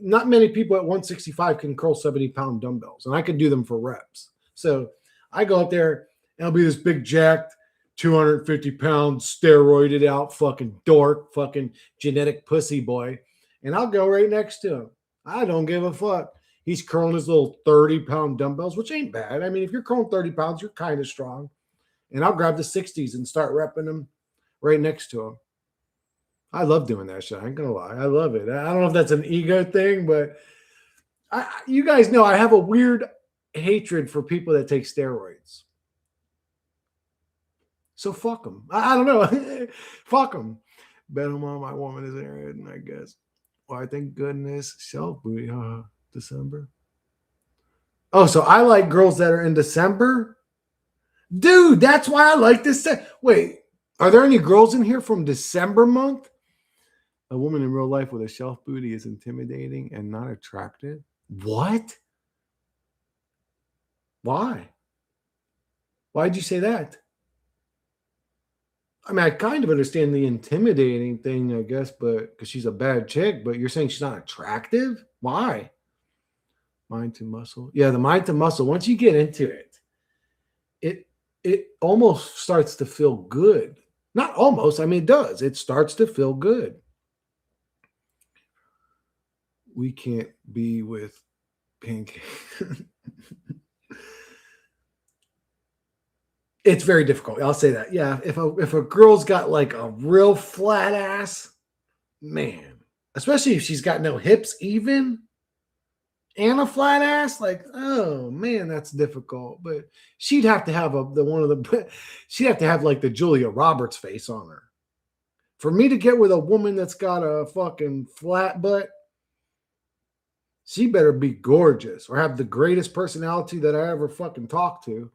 not many people at 165 can curl 70-pound dumbbells, and I can do them for reps. So I go up there and I'll be this big jacked 250-pound steroided out fucking dork, fucking genetic pussy boy, and I'll go right next to him. I don't give a fuck. He's curling his little 30-pound dumbbells, which ain't bad. I mean, if you're curling 30 pounds, you're kind of strong. And I'll grab the 60s and start repping them right next to him. I love doing that shit. I ain't gonna lie. I love it. I don't know if that's an ego thing, but you guys know I have a weird hatred for people that take steroids. So fuck them. I don't know. Fuck them. Bet them on my woman is Aaron, I guess. Why, thank goodness. Shelf booty, December. Oh, so I like girls that are in December? Dude, that's why I like this. Wait, are there any girls in here from December month? A woman in real life with a shelf booty is intimidating and not attractive. What? Why? Why'd you say that? I mean, I kind of understand the intimidating thing, I guess, but because she's a bad chick, but you're saying she's not attractive? Why? Mind to muscle. Yeah, the mind to muscle. Once you get into it, it almost starts to feel good. Not almost, I mean, it does. It starts to feel good. We can't be with Pancake. It's very difficult. I'll say that. Yeah, if a girl's got like a real flat ass, man, especially if she's got no hips even and a flat ass, like, oh man, that's difficult. But she'd have to have she'd have to have like the Julia Roberts face on her. For me to get with a woman that's got a fucking flat butt, she better be gorgeous or have the greatest personality that I ever fucking talked to.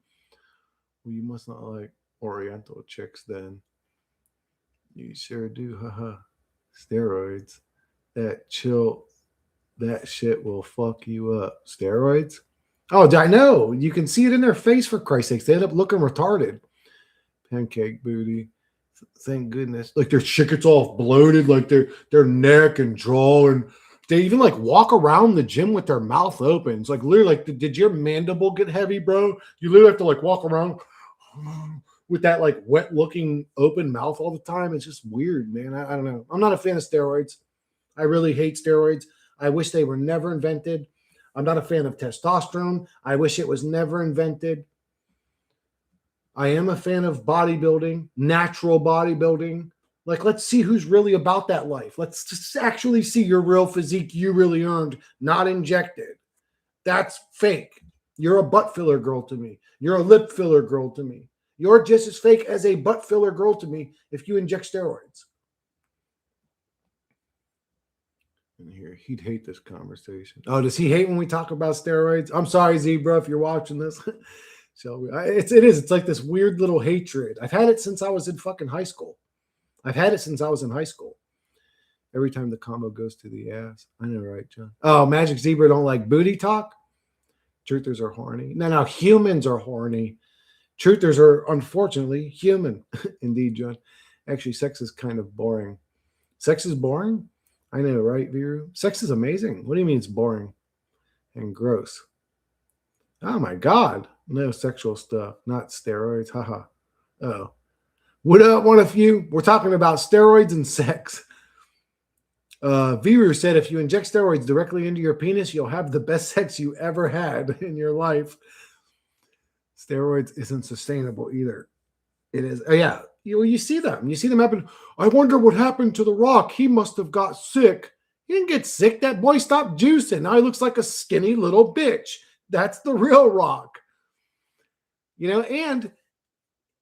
Well, you must not like Oriental chicks then. You sure do, haha. Steroids. That shit will fuck you up. Steroids? Oh, I know. You can see it in their face, for Christ's sakes. They end up looking retarded. Pancake booty. Thank goodness. Like their shit gets all bloated, like their neck and jaw, and they even like walk around the gym with their mouth open. It's like literally like, did your mandible get heavy, bro? You literally have to like walk around with that like wet looking open mouth all the time. It's just weird, man. I don't know. I'm not a fan of steroids. I really hate steroids. I wish they were never invented. I'm not a fan of testosterone. I wish it was never invented. I am a fan of bodybuilding, natural bodybuilding. Like, let's see who's really about that life. Let's just actually see your real physique you really earned, not injected. That's fake. You're a butt filler girl to me. You're a lip filler girl to me. You're just as fake as a butt filler girl to me if you inject steroids. And here, he'd hate this conversation. Oh, does he hate when we talk about steroids? I'm sorry, Zebra, if you're watching this. It is. It's like this weird little hatred. I've had it since I was in fucking high school. Every time the combo goes to the ass. I know, right, John? Oh, Magic Zebra don't like booty talk? Truthers are horny. No, humans are horny. Truthers are, unfortunately, human. Indeed, John. Actually, sex is kind of boring. Sex is boring? I know, right, Viru? Sex is amazing. What do you mean it's boring and gross? Oh, my God. No sexual stuff. Not steroids. Haha. Oh. What up, one of you? We're talking about steroids and sex. Viru said if you inject steroids directly into your penis, you'll have the best sex you ever had in your life. Steroids isn't sustainable either. It is. Oh, yeah. You see them. You see them happen. I wonder what happened to The Rock. He must have got sick. He didn't get sick. That boy stopped juicing. Now he looks like a skinny little bitch. That's the real Rock. And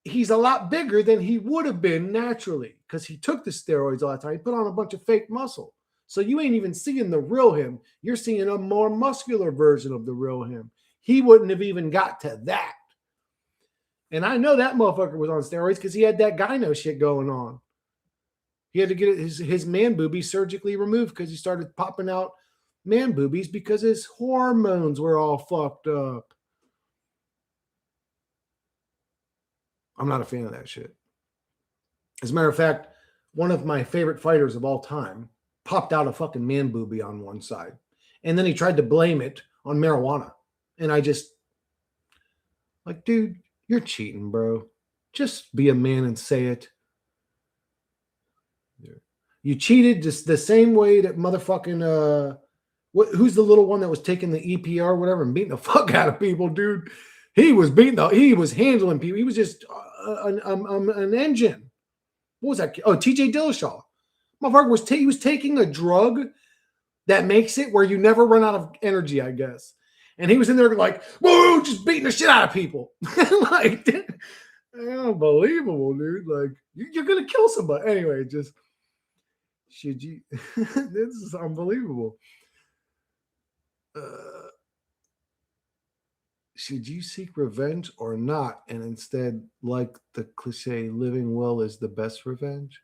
he's a lot bigger than he would have been naturally because he took the steroids all the time. He put on a bunch of fake muscle. So you ain't even seeing the real him. You're seeing a more muscular version of the real him. He wouldn't have even got to that. And I know that motherfucker was on steroids because he had that gyno shit going on. He had to get his man boobies surgically removed because he started popping out man boobies because his hormones were all fucked up. I'm not a fan of that shit. As a matter of fact, one of my favorite fighters of all time popped out a fucking man boobie on one side. And then he tried to blame it on marijuana. And I just, like, dude, you're cheating, bro. Just be a man and say it. You cheated just the same way that motherfucking, Who's the little one that was taking the EPR or whatever and beating the fuck out of people, dude? He was handling people. He was just an engine. What was that? Oh, TJ Dillashaw. Motherfucker he was taking a drug that makes it where you never run out of energy, I guess. And he was in there like, whoa, just beating the shit out of people. Like, unbelievable, dude. Like, you're gonna kill somebody. Anyway, just should you this is unbelievable. Should you seek revenge or not? And instead, like the cliche, living well is the best revenge?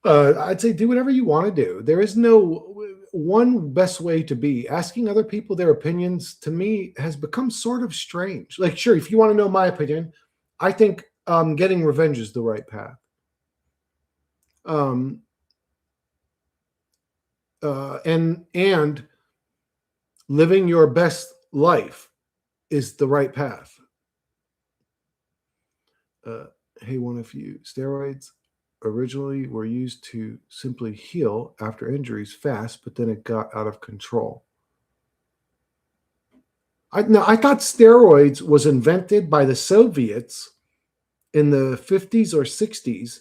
I'd say do whatever you want to do. There is no one best way to be. Asking other people their opinions to me has become sort of strange. Like, sure, if you want to know my opinion, I think getting revenge is the right path. And living your best life is the right path. Hey, one of you, steroids originally were used to simply heal after injuries fast, but then it got out of control. I thought steroids was invented by the Soviets in the 50s or 60s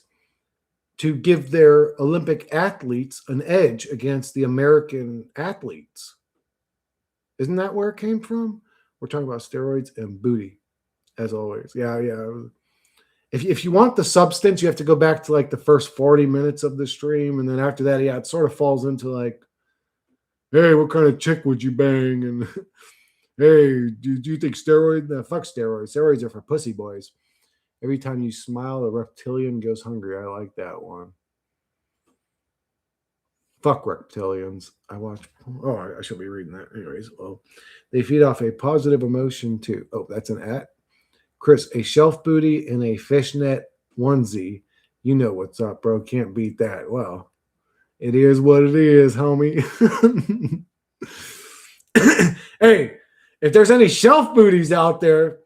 to give their Olympic athletes an edge against the American athletes. Isn't that where it came from? We're talking about steroids and booty, as always. Yeah. If you want the substance, you have to go back to like the first 40 minutes of the stream. And then after that, yeah, it sort of falls into like, hey, what kind of chick would you bang? And hey, do you think steroids? Fuck steroids. Steroids are for pussy boys. Every time you smile, a reptilian goes hungry. I like that one. Fuck reptilians. I should be reading that. Anyways, well, they feed off a positive emotion too. Oh, that's an at. Chris, a shelf booty and a fishnet onesie. You know what's up, bro. Can't beat that. Well, it is what it is, homie. Hey, if there's any shelf booties out there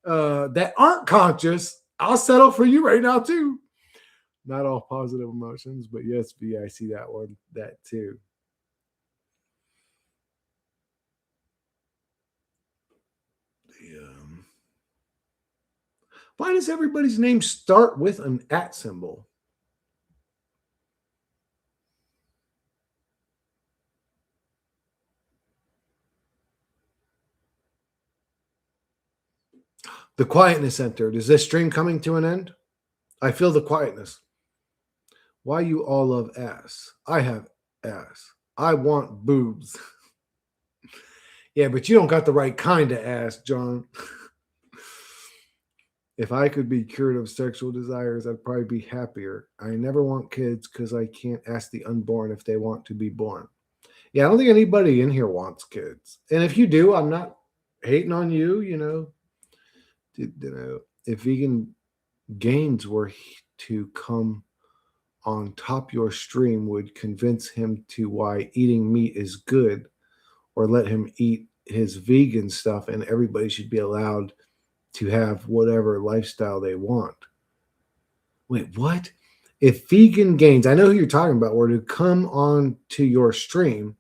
that aren't conscious, I'll settle for you right now, too. Not all positive emotions, but yes, B, I see that one, that too. Why does everybody's name start with an at symbol? The quietness entered. Is this stream coming to an end? I feel the quietness. Why you all love ass? I have ass. I want boobs. Yeah, but you don't got the right kind of ass, John. If I could be cured of sexual desires, I'd probably be happier. I never want kids because I can't ask the unborn if they want to be born. Yeah, I don't think anybody in here wants kids. And if you do, I'm not hating on you, if vegan gains were to come on top your stream, would convince him to why eating meat is good, or let him eat his vegan stuff and everybody should be allowed to have whatever lifestyle they want. Wait, what? If vegan gains, I know who you're talking about, were to come on to your stream,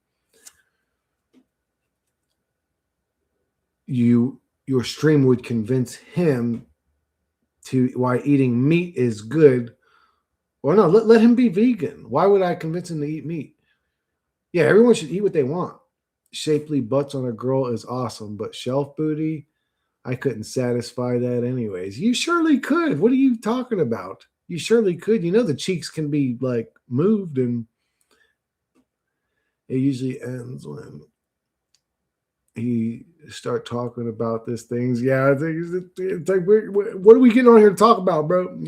your stream would convince him to why eating meat is good. Or no, let him be vegan. Why would I convince him to eat meat? Yeah, everyone should eat what they want. Shapely butts on a girl is awesome, but shelf booty, I couldn't satisfy that anyways. You surely could. What are you talking about? You surely could. You know the cheeks can be like moved, and it usually ends when he start talking about these things. Yeah, I think it's like, what are we getting on here to talk about, bro?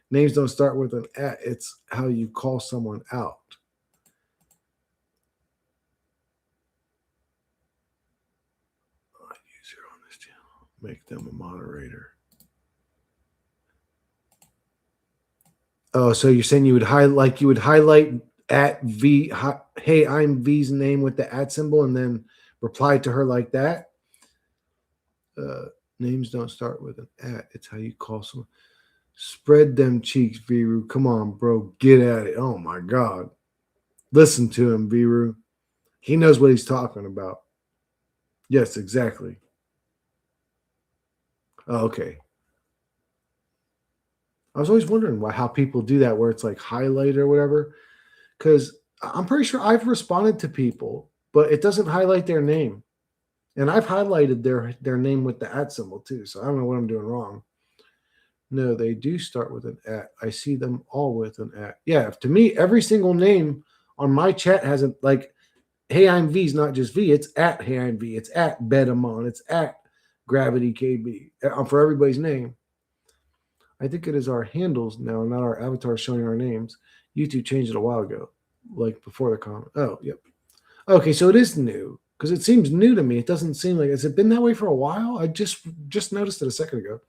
Names don't start with an at. It's how you call someone out. User on this channel. Make them a moderator. Oh, so you're saying you would highlight at V. Hey, I'm V's name with the at symbol, and then reply to her like that. Names don't start with an at. It's how you call someone. Spread them cheeks, Viru. Come on, bro. Get at it. Oh my God. Listen to him, Viru. He knows what he's talking about. Yes, exactly. Oh, okay. I was always wondering how people do that, where it's like highlight or whatever. Because I'm pretty sure I've responded to people, but it doesn't highlight their name. And I've highlighted their name with the at symbol too. So I don't know what I'm doing wrong. No, they do start with an at. I see them all with an at. Yeah, to me, every single name on my chat has a like, hey, I'm V is not just V, it's at hey, I'm V, it's at Bedamon, it's at Gravity KB for everybody's name. I think it is our handles now, not our avatars showing our names. YouTube changed it a while ago, like before the comment. Oh, yep. Okay, so it is new because it seems new to me. It doesn't seem like, has it been that way for a while? I just noticed it a second ago.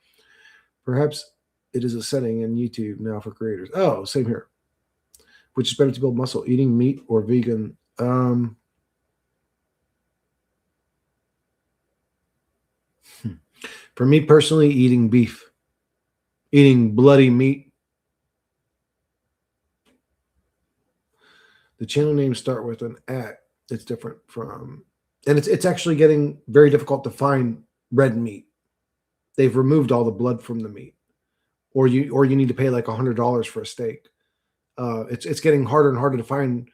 Perhaps it is a setting in YouTube now for creators. Oh, same here. Which is better to build muscle, eating meat or vegan? For me personally, eating beef, eating bloody meat. The channel names start with an at. It's different from, and it's actually getting very difficult to find red meat. They've removed all the blood from the meat, or you need to pay like $100 for a steak. It's getting harder and harder to find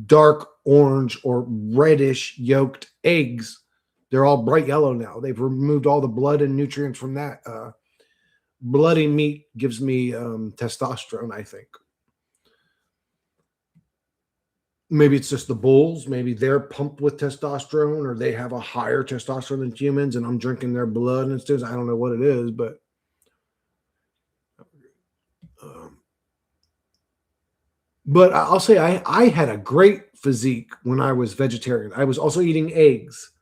dark orange or reddish yolked eggs. They're all bright yellow now. They've removed all the blood and nutrients from that. Bloody meat gives me testosterone, I think. Maybe it's just the bulls. Maybe they're pumped with testosterone, or they have a higher testosterone than humans, and I'm drinking their blood and stuff. I don't know what it is, but I'll say I had a great physique when I was vegetarian. I was also eating eggs.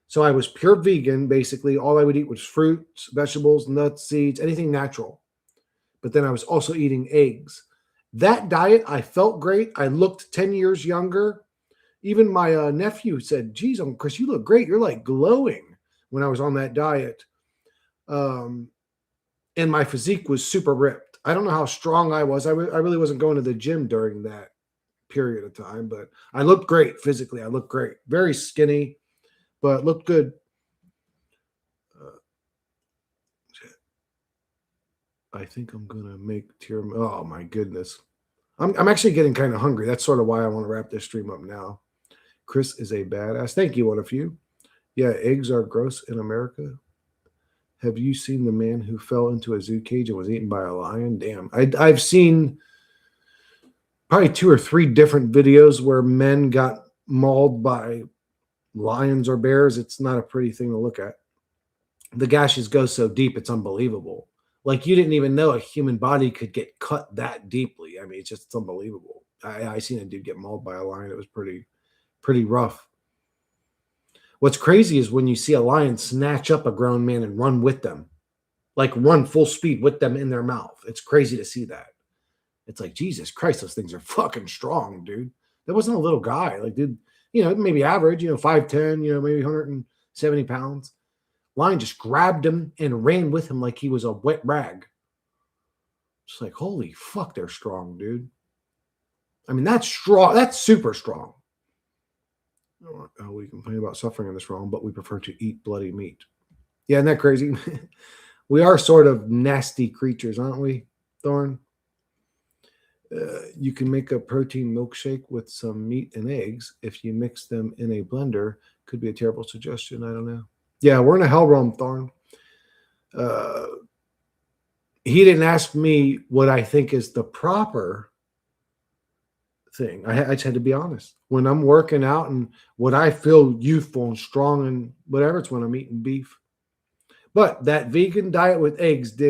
So I was pure vegan, basically. All I would eat was fruits, vegetables, nuts, seeds, anything natural. But then I was also eating eggs. That diet, I felt great. I looked 10 years younger. Even my nephew said, geez, Chris, you look great. You're like glowing when I was on that diet. And my physique was super ripped. I don't know how strong I was. I really wasn't going to the gym during that period of time, but I looked great physically. I looked great. Very skinny, but looked good. I think I'm gonna make tiramisu. Oh my goodness, I'm actually getting kind of hungry. That's sort of why I want to wrap this stream up now. Chris is a badass. Thank you, one of you. Yeah, eggs are gross in America. Have you seen the man who fell into a zoo cage and was eaten by a lion? Damn, I've seen probably 2 or 3 different videos where men got mauled by lions or bears. It's not a pretty thing to look at. The gashes go so deep, it's unbelievable. Like you didn't even know a human body could get cut that deeply. I mean, it's unbelievable. I seen a dude get mauled by a lion. It was pretty rough. What's crazy is when you see a lion snatch up a grown man and run with them, like run full speed with them in their mouth. It's crazy to see that. It's like, Jesus Christ, those things are fucking strong, dude. That wasn't a little guy. Like, dude, maybe average, 5'10", maybe 170 pounds. Lion just grabbed him and ran with him like he was a wet rag. It's like, holy fuck, they're strong, dude. I mean, that's strong. That's super strong. We complain about suffering in this realm, but we prefer to eat bloody meat. Yeah, isn't that crazy? We are sort of nasty creatures, aren't we, Thorn? You can make a protein milkshake with some meat and eggs. If you mix them in a blender, could be a terrible suggestion. I don't know. Yeah, we're in a hell realm, Thorn. He didn't ask me what I think is the proper thing. I just had to be honest. When I'm working out and what I feel youthful and strong and whatever, it's when I'm eating beef. But that vegan diet with eggs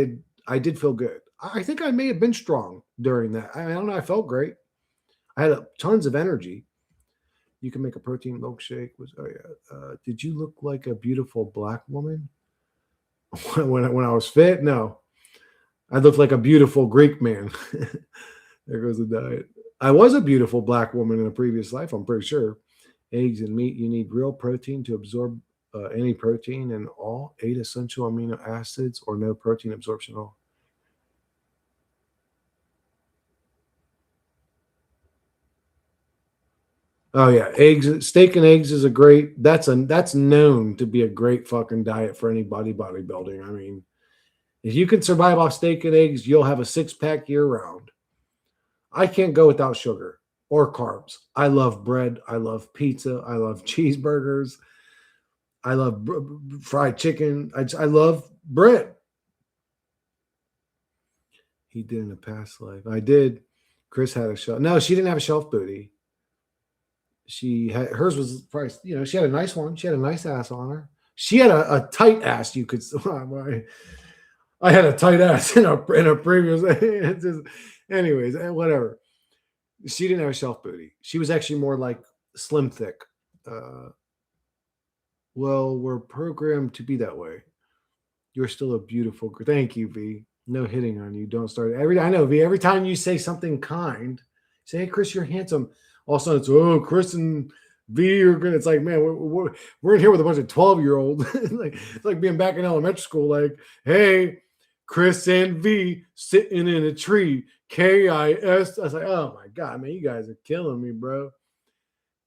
I did feel good. I think I may have been strong during that. I don't know. I felt great. I had tons of energy. You can make a protein milkshake. Did you look like a beautiful black woman when I was fit? No, I looked like a beautiful Greek man. There goes the diet. I was a beautiful black woman in a previous life, I'm pretty sure. Eggs and meat, you need real protein to absorb any protein and all 8 essential amino acids or no protein absorption at all. Oh yeah, eggs, steak and eggs is a great. That's known to be a great fucking diet for anybody bodybuilding. I mean, if you can survive off steak and eggs, you'll have a 6 pack year round. I can't go without sugar or carbs. I love bread. I love pizza. I love cheeseburgers. I love fried chicken. I love bread. He did in a past life. I did. Chris had a shelf. No, she didn't have a shelf booty. She had hers was priced. You know, she had a nice one. She had a nice ass on her. She had a tight ass. You could. I had a tight ass in a previous. Anyways, whatever. She didn't have a shelf booty. She was actually more like slim thick. Uh, well, we're programmed to be that way. You're still a beautiful girl. Thank you, V. No hitting on you. Don't start I know, V. Every time you say something kind, say, "Hey, Chris, you're handsome." All of a sudden, it's Chris and V are good. It's like, man, we're in here with a bunch of 12-year-olds. It's like being back in elementary school. Like, hey, Chris and V sitting in a tree. KIS. I was like, oh my god, man, you guys are killing me, bro.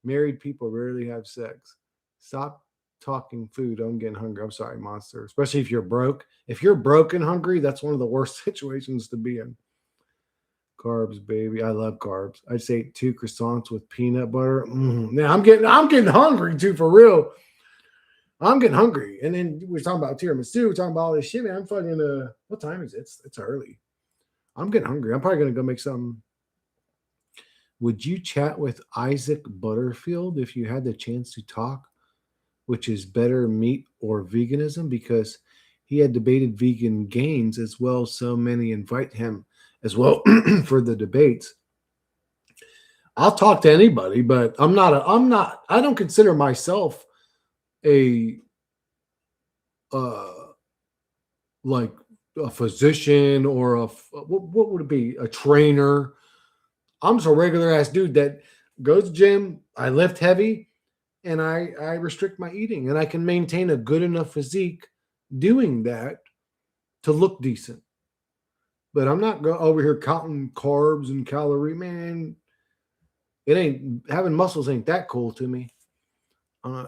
Married people rarely have sex. Stop talking food. I'm getting hungry. I'm sorry, monster. Especially if you're broke. If you're broke and hungry, that's one of the worst situations to be in. Carbs, baby. I love carbs. I'd say 2 croissants with peanut butter. Now I'm getting hungry too, for real. I'm getting hungry. And then we're talking about tiramisu. We're talking about all this shit, man. I'm fucking what time is it? It's early. I'm getting hungry. I'm probably gonna go make some. Would you chat with Isaac Butterfield if you had the chance to talk? Which is better, meat or veganism? Because he had debated vegan gains as well. So many invite him as well for the debates. I'll talk to anybody, but I don't consider myself a uh like a physician or what would it be? A trainer. I'm just a regular ass dude that goes to gym. I lift heavy, and I restrict my eating, and I can maintain a good enough physique doing that to look decent. But I'm not over here counting carbs and calorie, man. It ain't having muscles ain't that cool to me. Uh,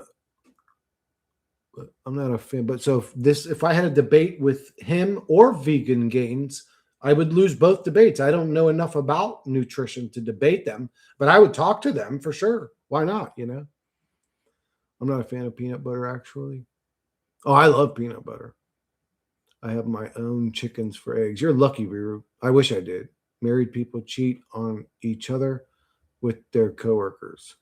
but I'm not a fan. But so if I had a debate with him or vegan gains, I would lose both debates. I don't know enough about nutrition to debate them, but I would talk to them for sure. Why not? I'm not a fan of peanut butter, actually. Oh, I love peanut butter. I have my own chickens for eggs. You're lucky, Viru. I wish I did. Married people cheat on each other with their coworkers.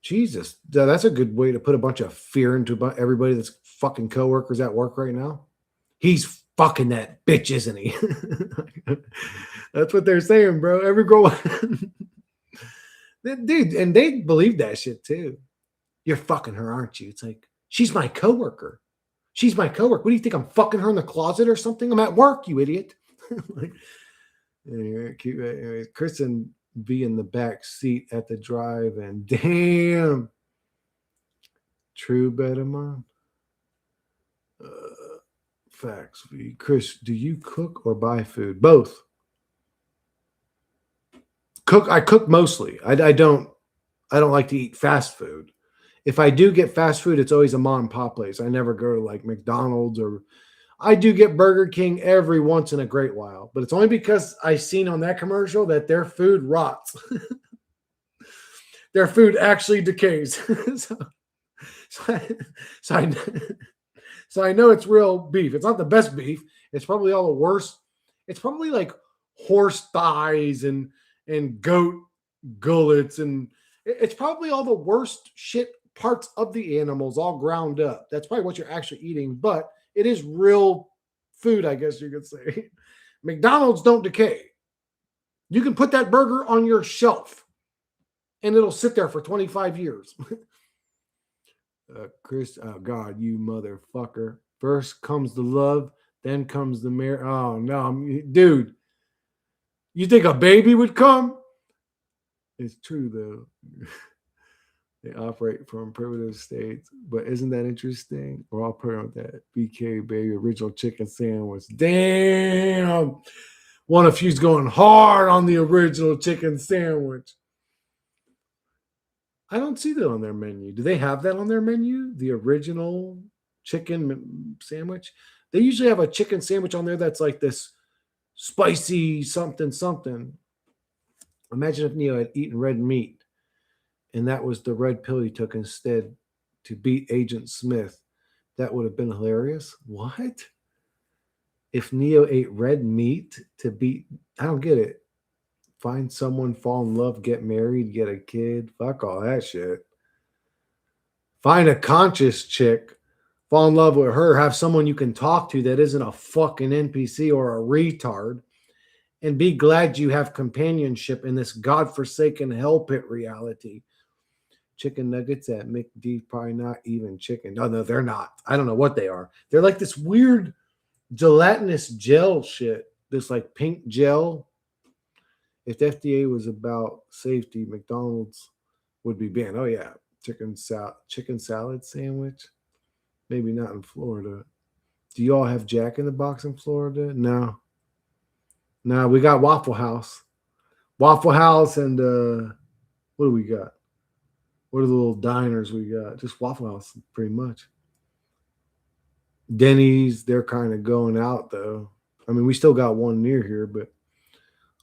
Jesus, that's a good way to put a bunch of fear into everybody that's fucking coworkers at work right now. He's fucking that bitch, isn't he? That's what they're saying, bro. Every girl, dude, and they believe that shit too. You're fucking her, aren't you? It's like, she's my coworker. She's my coworker. What do you think? I'm fucking her in the closet or something? I'm at work, you idiot. Like, anyway, Chris and B in the back seat at the drive, and damn, true better mom. Facts. V. Chris, do you cook or buy food? Both. I cook mostly. I don't like to eat fast food. If I do get fast food, it's always a mom and pop place. I never go to like McDonald's, or I do get Burger King every once in a great while, but it's only because I seen on that commercial that their food rots. Their food actually decays. so, so I know it's real beef. It's not the best beef. It's probably all the worst. It's probably like horse thighs and goat gullets, and it's probably all the worst shit parts of the animals all ground up. That's probably what you're actually eating, but it is real food, I guess you could say. McDonald's don't decay. You can put that burger on your shelf and it'll sit there for 25 years. Chris, oh God, you motherfucker. First comes the love, then comes the marriage. Oh no, dude. You think a baby would come? It's true though. They operate from primitive states, but isn't that interesting? We're all putting on that BK baby original chicken sandwich. Damn. One of you's going hard on the original chicken sandwich. I don't see that on their menu. Do they have that on their menu? The original chicken sandwich? They usually have a chicken sandwich on there that's like this spicy something something. Imagine if Neo had eaten red meat and that was the red pill he took instead to beat Agent Smith. That would have been hilarious. What? If Neo ate red meat to beat, I don't get it. Find someone, fall in love, get married, get a kid. Fuck all that shit. Find a conscious chick, fall in love with her, have someone you can talk to that isn't a fucking NPC or a retard, and be glad you have companionship in this godforsaken hell pit reality. Chicken nuggets at McD, probably not even chicken. No, they're not. I don't know what they are. They're like this weird gelatinous gel shit. This like pink gel. If the FDA was about safety, McDonald's would be banned. Oh yeah, chicken salad sandwich. Maybe not in Florida. Do you all have Jack in the Box in Florida? No. No, we got Waffle House. Waffle House and what do we got? What are the little diners we got? Just Waffle House, pretty much. Denny's, they're kind of going out though. I mean, we still got one near here, but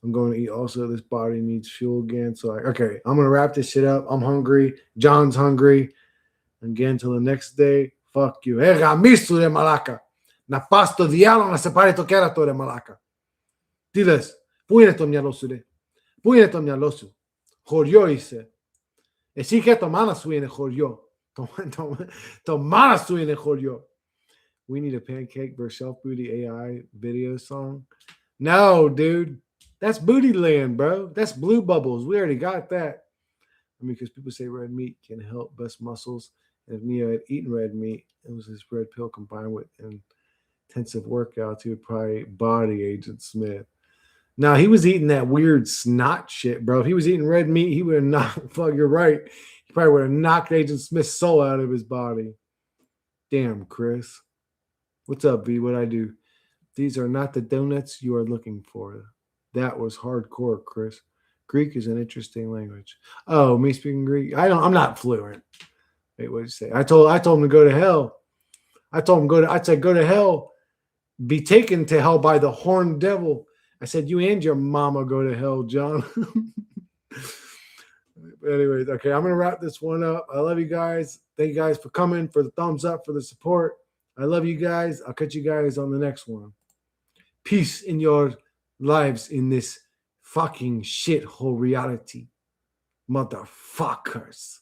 I'm going to eat also. This body needs fuel again. So, okay, I'm going to wrap this shit up. I'm hungry. John's hungry. Again, till the next day, fuck you. Ega misu de malaka. Na pasto dialo na separe to kera to de malaka. Diles, pune to mjalosu de. Pune to mjalosu. Horyo ise. E si ke to mana suine horyo. To mana suine horyo. We need a pancake versus self booty AI video song. No, dude. That's booty land, bro. That's blue bubbles. We already got that. I mean, because people say red meat can help bust muscles. And if Neo had eaten red meat, it was this red pill combined with intensive workouts, he would probably body Agent Smith. Now, he was eating that weird snot shit, bro. If he was eating red meat, he would have knocked, fuck, you're right. He probably would have knocked Agent Smith's soul out of his body. Damn, Chris. What's up, V? What'd I do? These are not the donuts you are looking for. That was hardcore, Chris. Greek is an interesting language. Oh, me speaking Greek? I'm not fluent. Wait, what did you say? I told him to go to hell. I said go to hell. Be taken to hell by the horned devil. I said, you and your mama go to hell, John. Anyways, okay, I'm gonna wrap this one up. I love you guys. Thank you guys for coming, for the thumbs up, for the support. I love you guys. I'll catch you guys on the next one. Peace in your lives in this fucking shithole reality. Motherfuckers.